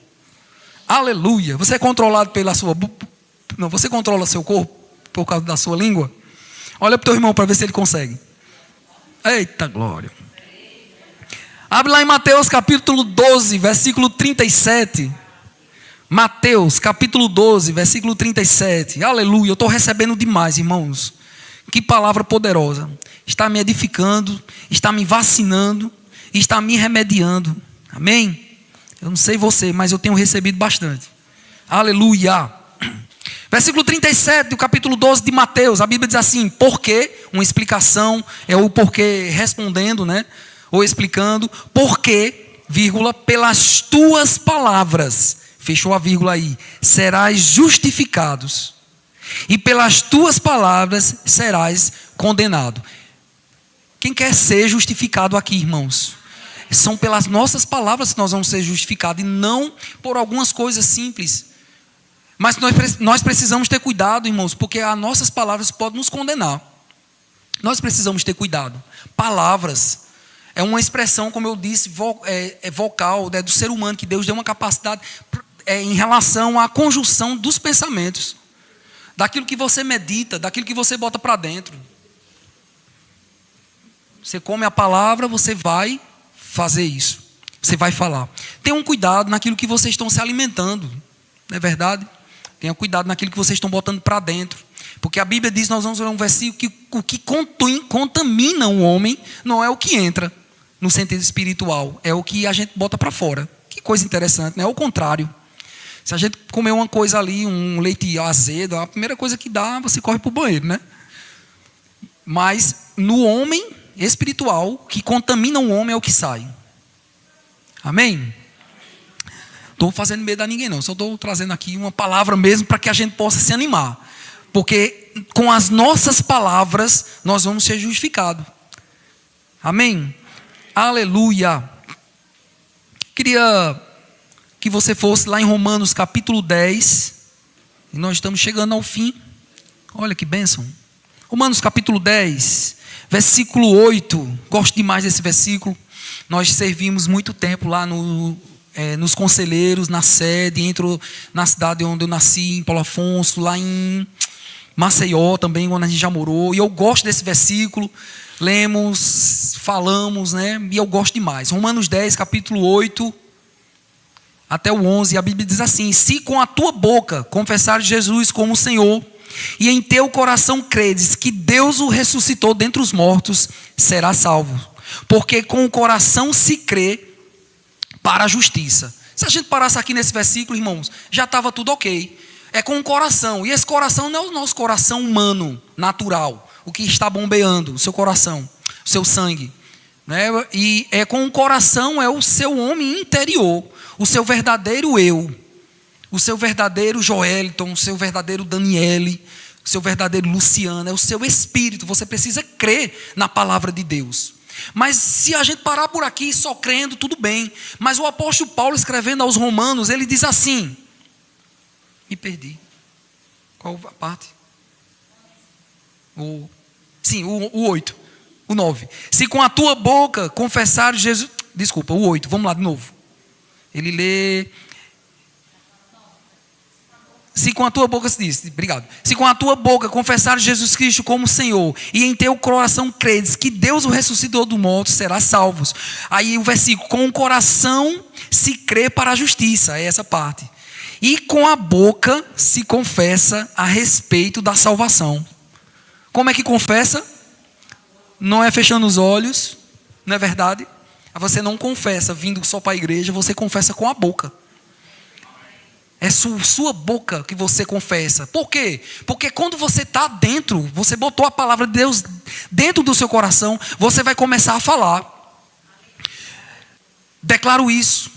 Aleluia. Você é controlado pela sua... Não, você controla seu corpo por causa da sua língua? Olha para o teu irmão para ver se ele consegue. Eita glória. Abre lá em Mateus capítulo 12, versículo 37. Mateus capítulo 12, versículo 37. Aleluia. Eu estou recebendo demais, irmãos. Que palavra poderosa. Está me edificando, está me vacinando, está me remediando. Amém? Eu não sei você, mas eu tenho recebido bastante. Aleluia. Versículo 37 do capítulo 12 de Mateus. A Bíblia diz assim: porque, uma explicação, é o porquê respondendo, né? Ou explicando, porque, vírgula, pelas tuas palavras, fechou a vírgula aí, serás justificados, e pelas tuas palavras serás condenado. Quem quer ser justificado aqui, irmãos? São pelas nossas palavras que nós vamos ser justificados, e não por algumas coisas simples. Mas nós precisamos ter cuidado, irmãos, porque as nossas palavras podem nos condenar. Nós precisamos ter cuidado. Palavras é uma expressão, como eu disse, vocal, do ser humano, que Deus deu uma capacidade em relação à conjunção dos pensamentos, daquilo que você medita, daquilo que você bota para dentro. Você come a palavra, você vai fazer isso. Você vai falar. Tenham cuidado naquilo que vocês estão se alimentando. Não é verdade? Tenham cuidado naquilo que vocês estão botando para dentro. Porque a Bíblia diz, nós vamos ler um versículo, que o que contamina um homem não é o que entra no sentido espiritual, é o que a gente bota para fora. Que coisa interessante, né? É o contrário. Se a gente comer uma coisa ali, um leite azedo, a primeira coisa que dá, você corre para o banheiro, né? Mas no homem espiritual, que contamina o homem é o que sai. Amém? Estou fazendo medo a ninguém não, só estou trazendo aqui uma palavra mesmo para que a gente possa se animar. Porque com as nossas palavras nós vamos ser justificados. Amém? Aleluia. Queria que você fosse lá em Romanos capítulo 10. E nós estamos chegando ao fim. Olha que bênção. Romanos capítulo 10, versículo 8. Gosto demais desse versículo. Nós servimos muito tempo lá nos conselheiros, na sede, na cidade onde eu nasci, em Paulo Afonso, lá em Maceió também, onde a gente já morou. E eu gosto desse versículo. Lemos, falamos, né? E eu gosto demais. Romanos 10, capítulo 8, até o 11, a Bíblia diz assim: se com a tua boca confessares Jesus como Senhor, e em teu coração credes que Deus o ressuscitou dentre os mortos, serás salvo. Porque com o coração se crê para a justiça. Se a gente parasse aqui nesse versículo, irmãos, já estava tudo ok. É com o coração. E esse coração não é o nosso coração humano, natural. O que está bombeando, o seu coração, o seu sangue. Né? E é com o coração, é o seu homem interior. O seu verdadeiro eu. O seu verdadeiro Joeliton, o seu verdadeiro Daniele, o seu verdadeiro Luciano. É o seu espírito. Você precisa crer na palavra de Deus. Mas se a gente parar por aqui só crendo, tudo bem. Mas o apóstolo Paulo, escrevendo aos Romanos, ele diz assim... Me perdi. Qual a parte? O 8. O 9. Se com a tua boca confessares Jesus... Desculpa, o 8. Vamos lá de novo. Ele lê... Se com a tua boca, obrigado. Se com a tua boca confessares Jesus Cristo como Senhor, e em teu coração credes que Deus o ressuscitou do morto, serás salvos. Aí o versículo, com o coração se crê para a justiça, é essa parte. E com a boca se confessa a respeito da salvação. Como é que confessa? Não é fechando os olhos, não é verdade? Você não confessa vindo só para a igreja, você confessa com a boca. É sua boca que você confessa. Por quê? Porque quando você está dentro, você botou a palavra de Deus dentro do seu coração, você vai começar a falar. Declaro isso.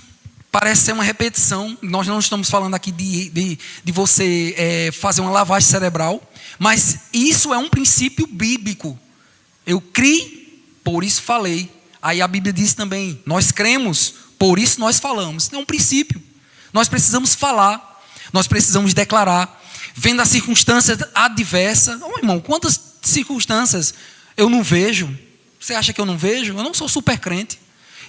Parece ser uma repetição. Nós não estamos falando aqui de você fazer uma lavagem cerebral. Mas isso é um princípio bíblico. Eu criei, por isso falei. Aí a Bíblia diz também, nós cremos, por isso nós falamos. É um princípio. Nós precisamos falar, nós precisamos declarar. Vendo a circunstância adversa. Oh, irmão, quantas circunstâncias eu não vejo? Você acha que eu não vejo? Eu não sou super crente.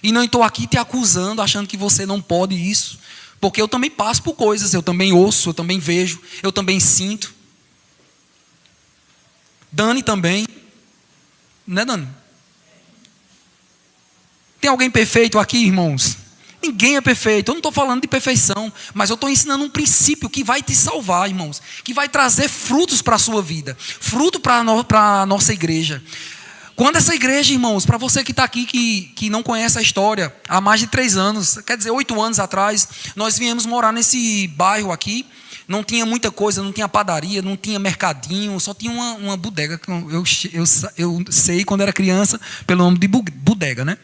E não estou aqui te acusando, achando que você não pode isso. Porque eu também passo por coisas, eu também ouço, eu também vejo, eu também sinto. Dani também. Não é, Dani? Tem alguém perfeito aqui, irmãos? Ninguém é perfeito. Eu não estou falando de perfeição, mas eu estou ensinando um princípio que vai te salvar, irmãos. Que vai trazer frutos para a sua vida. Fruto para a nossa igreja. Quando essa igreja, irmãos, para você que está aqui, que não conhece a história, há mais de 3 anos, quer dizer, 8 anos atrás, nós viemos morar nesse bairro aqui. Não tinha muita coisa, não tinha padaria, não tinha mercadinho, só tinha uma bodega. Eu sei quando era criança pelo nome de bodega, né?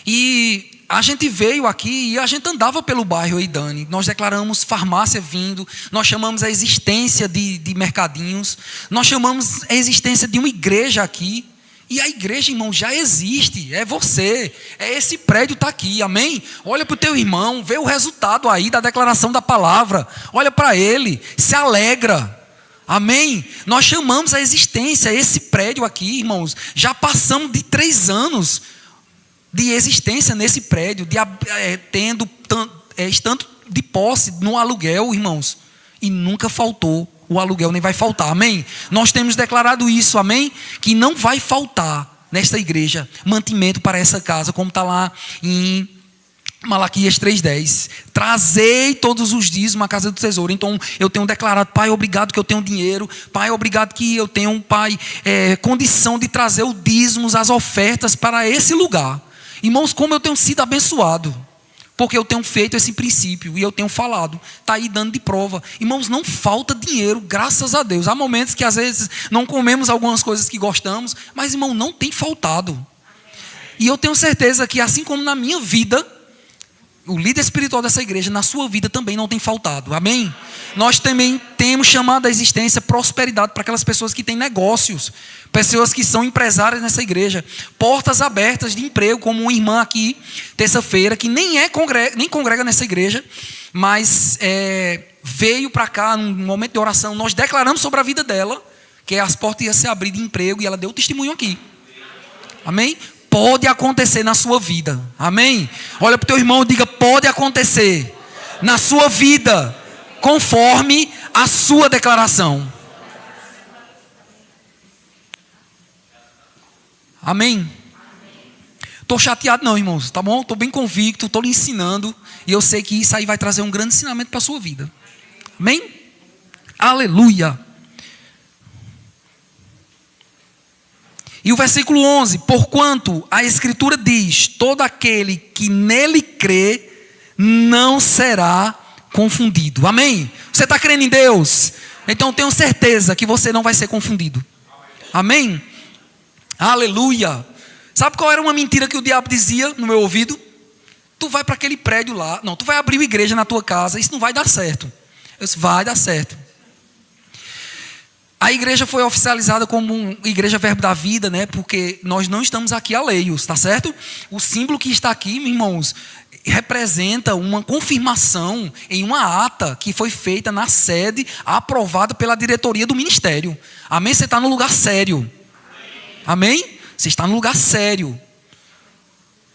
E a gente veio aqui e a gente andava pelo bairro aí, Dani. Nós declaramos farmácia vindo, nós chamamos a existência de mercadinhos, nós chamamos a existência de uma igreja aqui. E a igreja, irmão, já existe, é você, é esse prédio está aqui, amém? Olha para o teu irmão, vê o resultado aí da declaração da palavra, olha para ele, se alegra, amém? Nós chamamos a existência, esse prédio aqui, irmãos, já passamos de 3 anos de existência nesse prédio, estando de posse no aluguel, irmãos, e nunca faltou o aluguel, nem vai faltar, amém? Nós temos declarado isso, amém? Que não vai faltar nesta igreja mantimento para essa casa, como está lá em Malaquias 3,10. Trazei todos os dias uma casa do tesouro. Então eu tenho declarado, Pai, obrigado que eu tenho dinheiro, Pai, obrigado que eu tenho, Pai, condição de trazer os dízimos, as ofertas para esse lugar. Irmãos, como eu tenho sido abençoado. Porque eu tenho feito esse princípio e eu tenho falado. Está aí dando de prova. Irmãos, não falta dinheiro, graças a Deus. Há momentos que às vezes não comemos algumas coisas que gostamos, mas, irmão, não tem faltado. E eu tenho certeza que, assim como na minha vida, o líder espiritual dessa igreja, na sua vida também não tem faltado. Amém? Nós também temos chamado à existência prosperidade para aquelas pessoas que têm negócios, pessoas que são empresárias nessa igreja, portas abertas de emprego, como uma irmã aqui, terça-feira, que nem congrega nessa igreja, mas veio para cá num momento de oração, nós declaramos sobre a vida dela, que as portas iam se abrir de emprego, e ela deu testemunho aqui. Amém? Pode acontecer na sua vida. Amém? Olha para o teu irmão e diga: pode acontecer na sua vida, conforme a sua declaração. Amém? Estou chateado não, irmãos, tá bom? Estou bem convicto, estou lhe ensinando, e eu sei que isso aí vai trazer um grande ensinamento para a sua vida. Amém? Aleluia. E o versículo 11: porquanto a Escritura diz, todo aquele que nele crê não será confundido. Amém? Você está crendo em Deus? Então tenho certeza que você não vai ser confundido. Amém? Aleluia. Sabe qual era uma mentira que o diabo dizia no meu ouvido? Tu vai para aquele prédio lá, não, tu vai abrir uma igreja na tua casa, isso não vai dar certo. Eu disse: vai dar certo. A igreja foi oficializada como Igreja Verbo da Vida, né? Porque nós não estamos aqui alheios, tá certo? O símbolo que está aqui, meus irmãos, representa uma confirmação em uma ata que foi feita na sede, aprovada pela diretoria do ministério. Amém? Você está no lugar sério. Amém? Você está no lugar sério.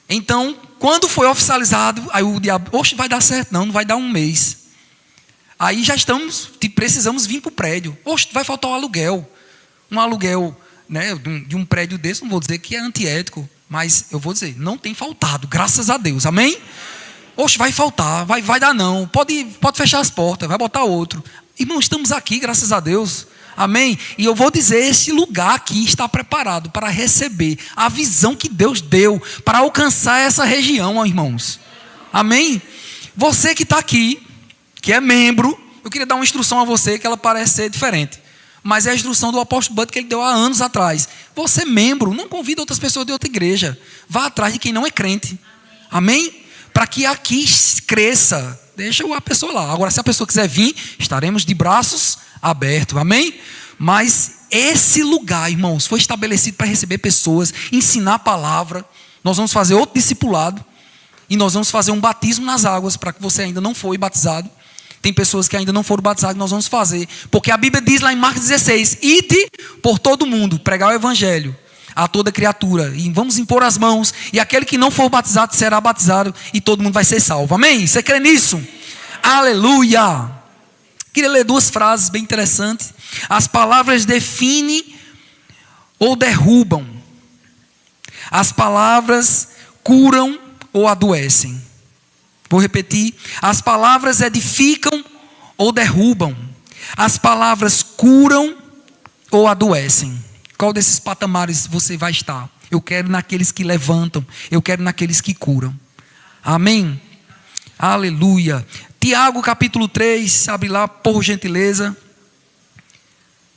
Então, quando foi oficializado, aí o diabo: oxe, vai dar certo? Não vai dar um mês. Aí já precisamos vir para o prédio. Oxe, vai faltar o aluguel. Um aluguel, né, de um prédio desse, não vou dizer que é antiético, mas eu vou dizer, não tem faltado, graças a Deus. Amém? Oxe, vai faltar, vai dar não. Pode fechar as portas, vai botar outro. Irmão, estamos aqui, graças a Deus. Amém? E eu vou dizer, esse lugar aqui está preparado para receber a visão que Deus deu para alcançar essa região, irmãos. Amém? Você que está aqui, que é membro, eu queria dar uma instrução a você que ela parece ser diferente, mas é a instrução do apóstolo Bud que ele deu há anos atrás. Você, membro, não convida outras pessoas de outra igreja. Vá atrás de quem não é crente. Amém? Para que aqui cresça. Deixa a pessoa lá. Agora, se a pessoa quiser vir, estaremos de braços abertos. Amém? Mas esse lugar, irmãos, foi estabelecido para receber pessoas, ensinar a palavra. Nós vamos fazer outro discipulado. E nós vamos fazer um batismo nas águas, para que você ainda não foi batizado. Tem pessoas que ainda não foram batizadas, nós vamos fazer. Porque a Bíblia diz lá em Marcos 16: ide por todo mundo, pregar o evangelho a toda criatura. E vamos impor as mãos. E aquele que não for batizado será batizado. E todo mundo vai ser salvo. Amém? Você crê nisso? Aleluia! Queria ler duas frases bem interessantes. As palavras definem ou derrubam. As palavras curam ou adoecem. Vou repetir: as palavras edificam ou derrubam. As palavras curam ou adoecem. Qual desses patamares você vai estar? Eu quero naqueles que levantam. Eu quero naqueles que curam. Amém? Aleluia. Tiago capítulo 3, abre lá por gentileza.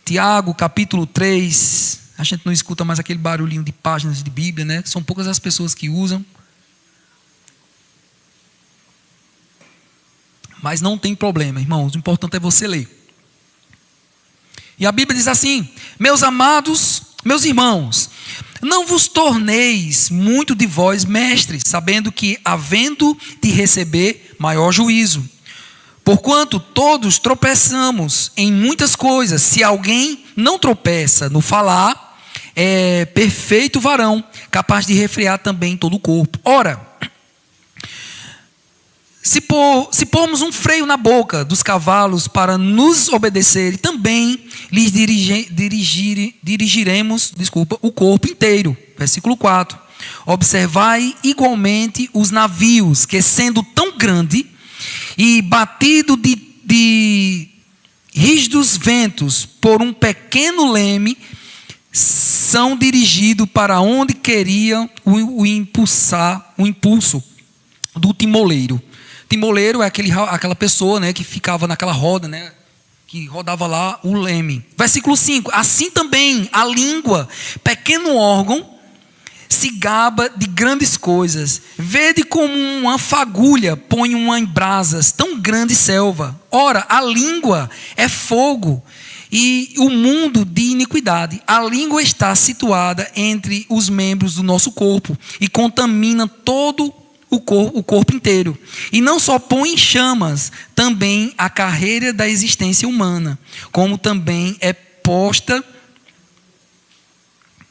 Tiago capítulo 3. A gente não escuta mais aquele barulhinho de páginas de Bíblia, né? São poucas as pessoas que usam. Mas não tem problema, irmãos. O importante é você ler. E a Bíblia diz assim: meus amados, meus irmãos, não vos torneis muito de vós mestres, sabendo que, havendo de receber maior juízo. Porquanto todos tropeçamos em muitas coisas. Se alguém não tropeça no falar, é perfeito varão, capaz de refrear também todo o corpo. Ora, se pormos um freio na boca dos cavalos para nos obedecerem, também lhes dirigiremos o corpo inteiro. Versículo 4. Observai igualmente os navios, que sendo tão grande e batido de rígidos ventos por um pequeno leme, são dirigidos para onde queriam o impulso. do timoleiro. Timoleiro é aquela pessoa, né, que ficava naquela roda, né, que rodava lá o leme. Versículo 5. Assim também a língua, pequeno órgão, se gaba de grandes coisas. Vede como uma fagulha põe uma em brasas, tão grande selva. Ora, a língua é fogo e o mundo de iniquidade. A língua está situada entre os membros do nosso corpo e contamina todo o corpo inteiro. E não só põe em chamas também a carreira da existência humana, como também é posta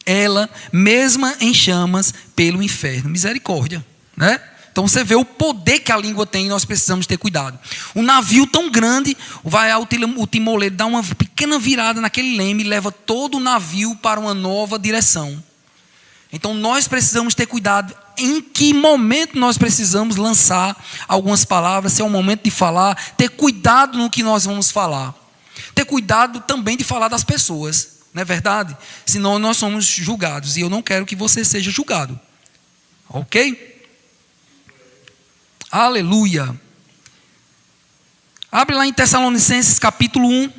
ela mesma em chamas pelo inferno. Misericórdia, né? Então você vê o poder que a língua tem e nós precisamos ter cuidado. Um navio tão grande, o timoleiro dá uma pequena virada naquele leme e leva todo o navio para uma nova direção. Então nós precisamos ter cuidado em que momento nós precisamos lançar algumas palavras, se é o momento de falar, ter cuidado no que nós vamos falar. Ter cuidado também de falar das pessoas, não é verdade? Senão nós somos julgados e eu não quero que você seja julgado. Ok? Aleluia. Abre lá em Tessalonicenses capítulo 1.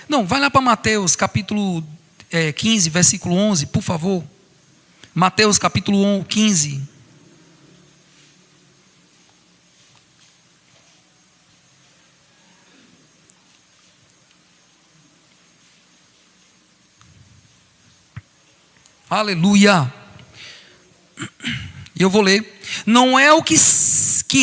Não, vai lá para Mateus capítulo 15, versículo 11, por favor. Mateus capítulo 15. Aleluia. E eu vou ler. Não é o que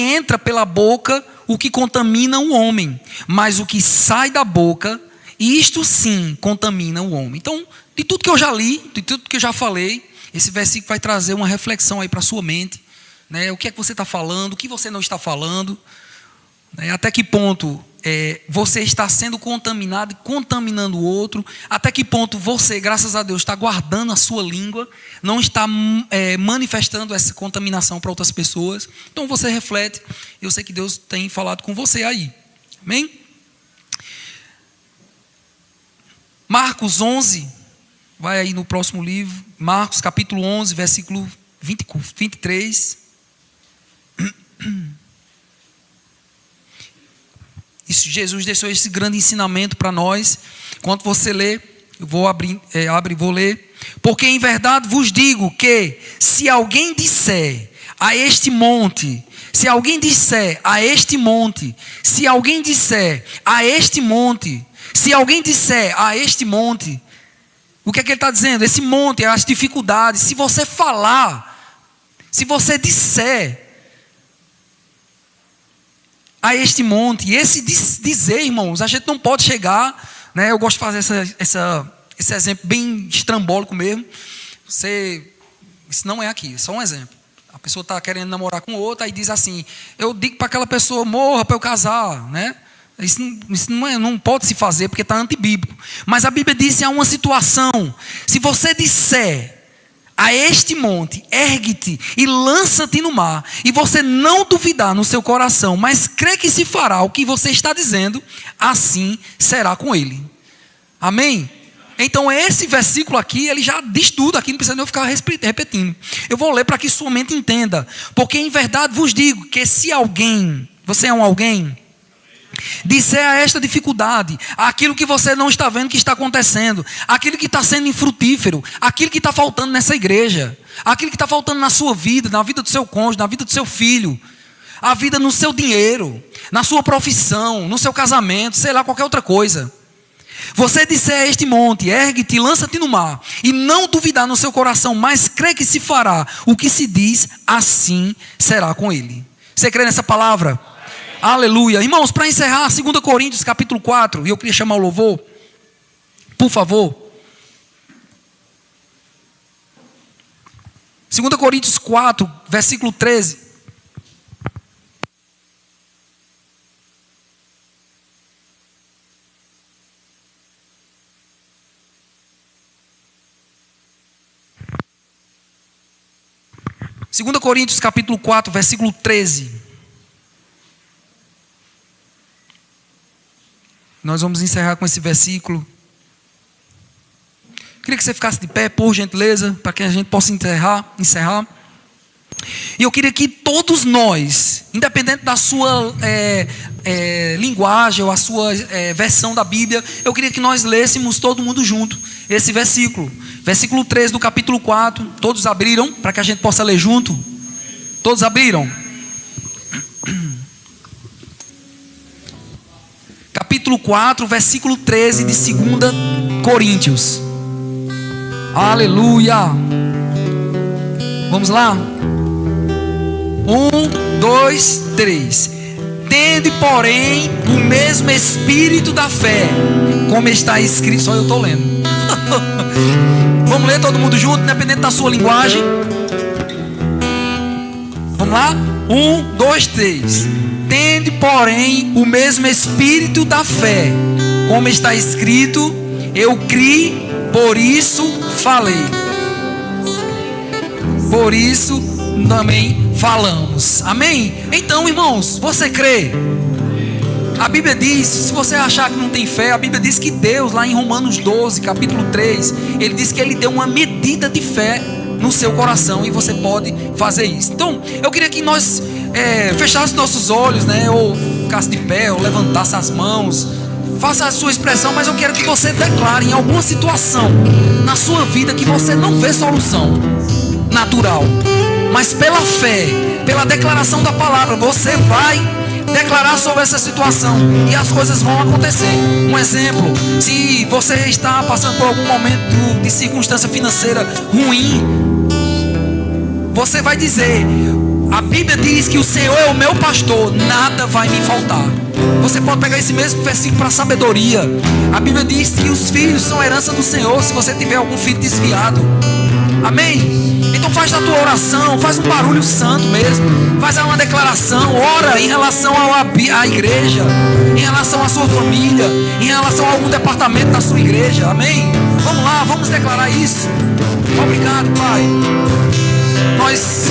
entra pela boca o que contamina o homem, mas o que sai da boca, isto sim contamina o homem. Então, de tudo que eu já li, de tudo que eu já falei, esse versículo vai trazer uma reflexão aí para a sua mente, né? O que é que você está falando, o que você não está falando, né? Até que ponto você está sendo contaminado e contaminando o outro, até que ponto você, graças a Deus, está guardando a sua língua, não está manifestando essa contaminação para outras pessoas. Então você reflete, eu sei que Deus tem falado com você aí, amém? Marcos 11, vai aí no próximo livro, Marcos capítulo 11, versículo 23. Isso, Jesus deixou esse grande ensinamento para nós. Enquanto você lê, eu vou abrir e vou ler. Porque em verdade vos digo que se alguém disser a este monte, se alguém disser a este monte, se alguém disser a este monte, se alguém disser a este monte, o que é que ele está dizendo? Esse monte é as dificuldades. Se você falar, se você disser a este monte, e esse dizer, irmãos, a gente não pode chegar, né? Eu gosto de fazer esse exemplo bem estrambólico mesmo. Isso não é aqui, é só um exemplo. A pessoa está querendo namorar com outra e diz assim: eu digo para aquela pessoa, morra para eu casar, né? Isso não pode se fazer porque está antibíblico. Mas a Bíblia diz que há uma situação: se você disser a este monte, ergue-te e lança-te no mar, e você não duvidar no seu coração, mas crê que se fará o que você está dizendo, assim será com ele. Amém? Então esse versículo aqui, ele já diz tudo aqui, não precisa nem eu ficar repetindo. Eu vou ler para que sua mente entenda. Porque em verdade vos digo que se alguém, você é um alguém, disser a esta dificuldade, aquilo que você não está vendo que está acontecendo, aquilo que está sendo infrutífero, aquilo que está faltando nessa igreja, aquilo que está faltando na sua vida, na vida do seu cônjuge, na vida do seu filho, a vida no seu dinheiro, na sua profissão, no seu casamento, sei lá, qualquer outra coisa. Você disser a este monte, ergue-te, lança-te no mar, e não duvidar no seu coração, mas crê que se fará o que se diz, assim será com ele. Você crê nessa palavra? Aleluia. Irmãos, para encerrar, 2 Coríntios capítulo 4, e eu queria chamar o louvor, por favor. 2 Coríntios 4, versículo 13. Segunda Coríntios capítulo 4, versículo 13. Nós vamos encerrar com esse versículo. Queria que você ficasse de pé, por gentileza, para que a gente possa encerrar. E eu queria que todos nós, independente da sua linguagem ou a sua versão da Bíblia, eu queria que nós lêssemos todo mundo junto esse versículo. Versículo 13 do capítulo 4. Todos abriram para que a gente possa ler junto? Todos abriram? Capítulo 4, versículo 13 de 2 Coríntios. Aleluia! Vamos lá? 1, 2, 3. Tende, porém, o mesmo espírito da fé, como está escrito. Só eu estou lendo. Vamos ler todo mundo junto, independente da sua linguagem. Vamos lá? 1, 2, 3. Tende, porém, o mesmo espírito da fé, como está escrito: eu criei, por isso falei. Por isso também falamos. Amém? Então, irmãos, você crê? A Bíblia diz, se você achar que não tem fé, a Bíblia diz que Deus, lá em Romanos 12, capítulo 3, Ele diz que Ele deu uma medida de fé no seu coração, e você pode fazer isso. Então, eu queria que nós fechássemos nossos olhos, né? Ou ficasse de pé, ou levantasse as mãos. Faça a sua expressão, mas eu quero que você declare em alguma situação na sua vida que você não vê solução natural, mas pela fé, pela declaração da palavra, você vai declarar sobre essa situação e as coisas vão acontecer. Um exemplo: se você está passando por algum momento de circunstância financeira ruim, você vai dizer: a Bíblia diz que o Senhor é o meu pastor, nada vai me faltar. Você pode pegar esse mesmo versículo para sabedoria. A Bíblia diz que os filhos são herança do Senhor, se você tiver algum filho desviado. Amém? Então faz da tua oração, faz um barulho santo mesmo, faz uma declaração, ora em relação à igreja, em relação à sua família, em relação a algum departamento da sua igreja. Amém? Vamos lá, vamos declarar isso. Obrigado, Pai. Nós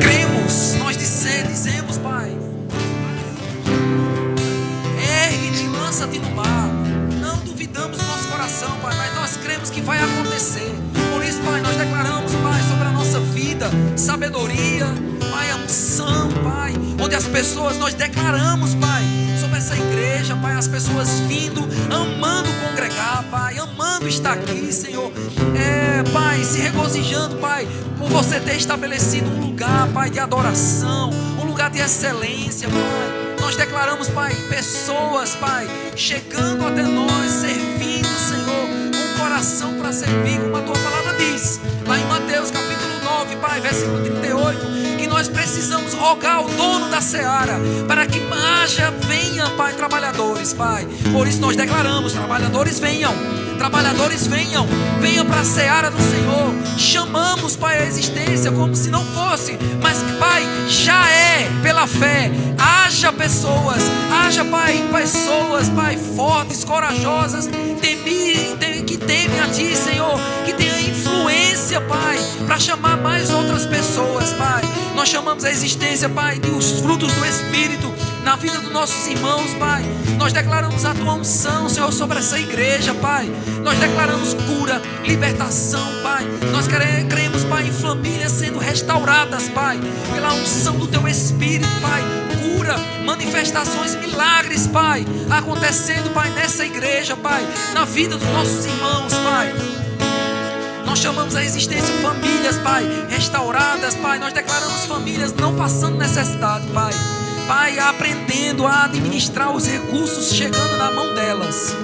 cremos, nós dizemos, Pai: ergue-te, lança-te no mar. Não duvidamos do nosso coração, Pai, mas nós cremos que vai acontecer. Por isso, Pai, nós declaramos, Pai, sobre a nossa vida sabedoria, Pai, a unção, Pai, onde as pessoas, nós declaramos, Pai, sobre essa igreja, Pai, as pessoas vindo, amando congregar, Pai, amando estar aqui, Senhor, Pai, se regozijando, Pai, por você ter estabelecido um lugar, Pai, de adoração, um lugar de excelência, Pai. Nós declaramos, Pai, pessoas, Pai, chegando até nós, servindo, Senhor, com coração para servir, como a tua palavra diz, lá em Mateus capítulo 9, Pai, versículo 38, que nós precisamos rogar ao dono da seara, para que venha, Pai, trabalhadores, Pai. Por isso nós declaramos: trabalhadores venham para a seara do Senhor. Chamamos, Pai, a existência como se não fosse, mas, Pai, já é pela fé. Haja pessoas, Pai, fortes, corajosas, que temem a Ti, Senhor, que tenha influência, Pai, para chamar mais outras pessoas, Pai. Nós chamamos a existência, Pai, dos frutos do Espírito na vida dos nossos irmãos, Pai. Nós declaramos a Tua unção, Senhor, sobre essa igreja, Pai. Nós declaramos cura, libertação, Pai. Nós cremos, Pai, em famílias sendo restauradas, Pai, pela unção do Teu Espírito, Pai. Cura, manifestações, milagres, Pai, acontecendo, Pai, nessa igreja, Pai, na vida dos nossos irmãos, Pai. Nós chamamos a existência famílias, Pai, restauradas, Pai. Nós declaramos famílias não passando necessidade, Pai. Pai, aprendendo a administrar os recursos chegando na mão delas.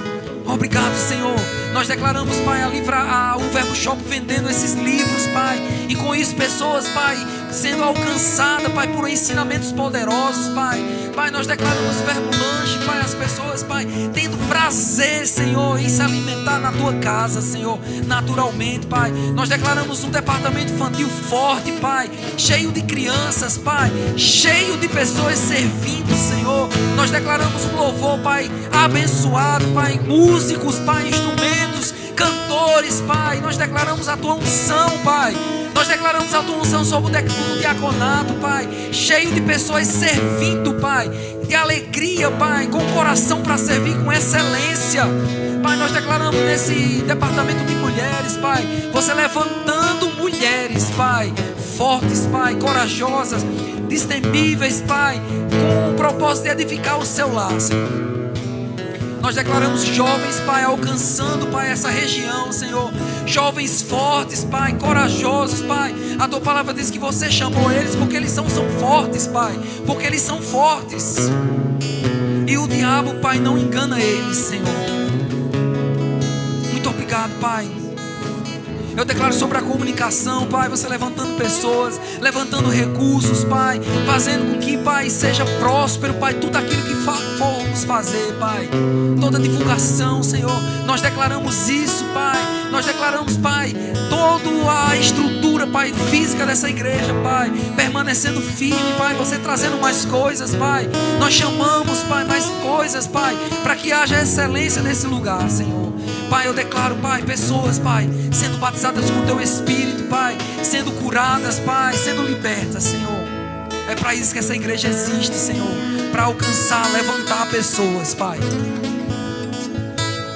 Obrigado, Senhor. Nós declaramos, Pai, o Verbo Shop vendendo esses livros, Pai, e com isso pessoas, Pai, sendo alcançadas, Pai, por ensinamentos poderosos, Pai. Pai, nós declaramos Verbo Lanche, Pai, as pessoas, Pai, tendo prazer, Senhor, em se alimentar na Tua casa, Senhor, naturalmente, Pai. Nós declaramos um departamento infantil forte, Pai, cheio de crianças, Pai, cheio de pessoas servindo, Senhor. Nós declaramos um louvor, Pai, abençoado, Pai, músicos, Pai, instrumentos, cantores, Pai. Nós declaramos a Tua unção, Pai. Nós declaramos a Tua unção sobre o diaconato, Pai, cheio de pessoas servindo, Pai, de alegria, Pai, com coração para servir com excelência. Pai, nós declaramos nesse departamento de mulheres mulheres, Pai. Você levantando mulheres, Pai, fortes, Pai, corajosas, destemíveis, Pai, com o propósito de edificar o seu lar, Senhor. Nós declaramos jovens, Pai, alcançando, Pai, essa região, Senhor. Jovens fortes, Pai, corajosos, Pai. A Tua palavra diz que Você chamou eles porque eles são fortes, Pai. Porque eles são fortes. E o diabo, Pai, não engana eles, Senhor. Muito obrigado, Pai. Eu declaro sobre a comunicação, Pai, Você levantando pessoas, levantando recursos, Pai, fazendo com que, Pai, seja próspero, Pai, tudo aquilo que formos fazer, Pai, toda divulgação, Senhor, nós declaramos isso, Pai, nós declaramos, Pai, toda a estrutura, Pai, física dessa igreja, Pai, permanecendo firme, Pai, Você trazendo mais coisas, Pai, nós chamamos, Pai, mais coisas, Pai, para que haja excelência nesse lugar, Senhor. Pai, eu declaro, Pai, pessoas, Pai, sendo batizadas com Teu Espírito, Pai, sendo curadas, Pai, sendo libertas, Senhor. É para isso que essa igreja existe, Senhor, para alcançar, levantar pessoas, Pai.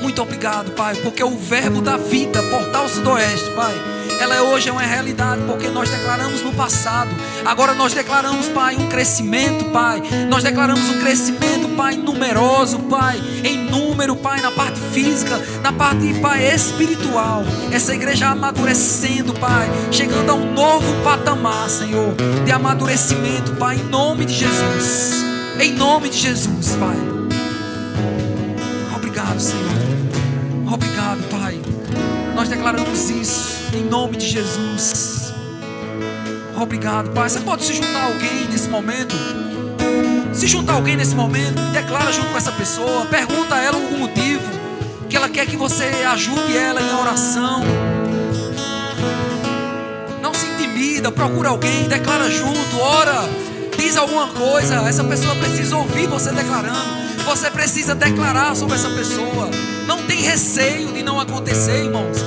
Muito obrigado, Pai, porque o verbo da vida, Portal Sudoeste, Pai, ela hoje é uma realidade, porque nós declaramos no passado. Agora nós declaramos, Pai, um crescimento, Pai. Nós declaramos um crescimento, Pai, numeroso, Pai, em número, Pai, na parte física, na parte, Pai, espiritual. Essa igreja amadurecendo, Pai, chegando a um novo patamar, Senhor, de amadurecimento, Pai, em nome de Jesus. Em nome de Jesus, Pai. Obrigado, Senhor. Obrigado, Pai. Nós declaramos isso em nome de Jesus. Obrigado, Pai. Você pode se juntar a alguém nesse momento? Se juntar a alguém nesse momento, declara junto com essa pessoa. Pergunta a ela algum motivo que ela quer que você ajude ela em oração. Não se intimida, procura alguém, declara junto, ora, diz alguma coisa. Essa pessoa precisa ouvir você declarando. Você precisa declarar sobre essa pessoa. Não tem receio de não acontecer, irmãos.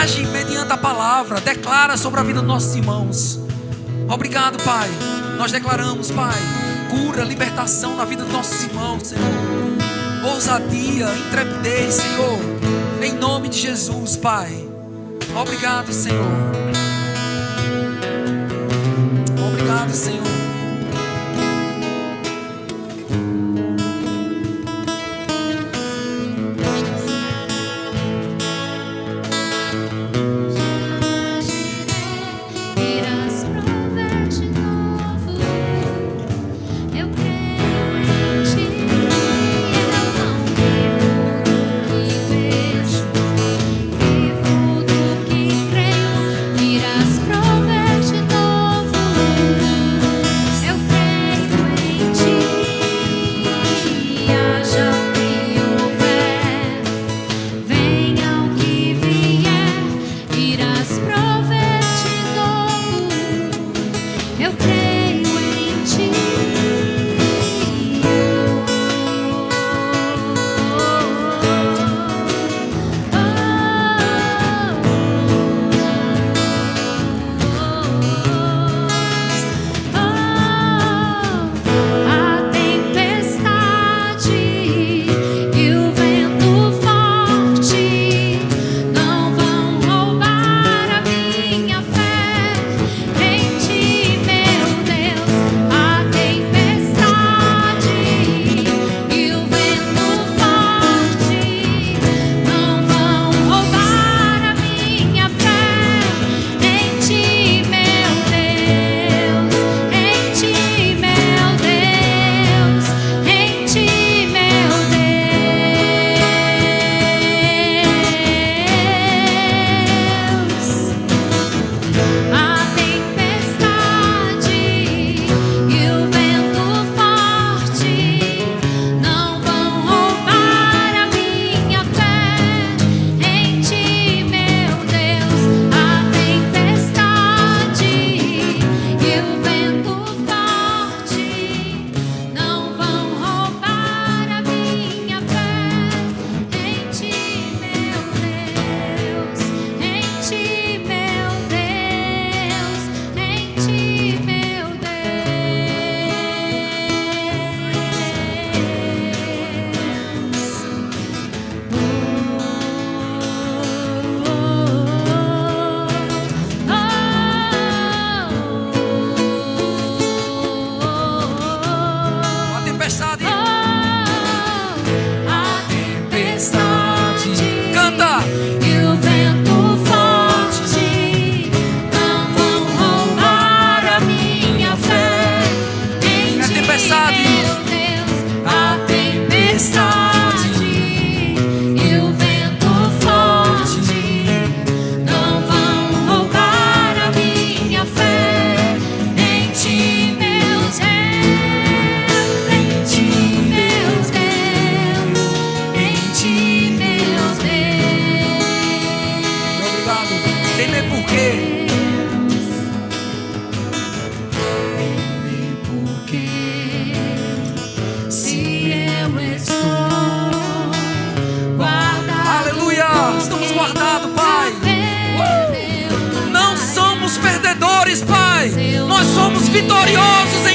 Age mediante a palavra. Declara sobre a vida dos nossos irmãos. Obrigado, Pai. Nós declaramos, Pai, cura, libertação na vida dos nossos irmãos, Senhor. Ousadia, intrepidez, Senhor. Em nome de Jesus, Pai. Obrigado, Senhor. Obrigado, Senhor. quê? Se eu estou guardado, Aleluia! Estamos guardados, Pai. Não somos perdedores, Pai. Nós somos vitoriosos em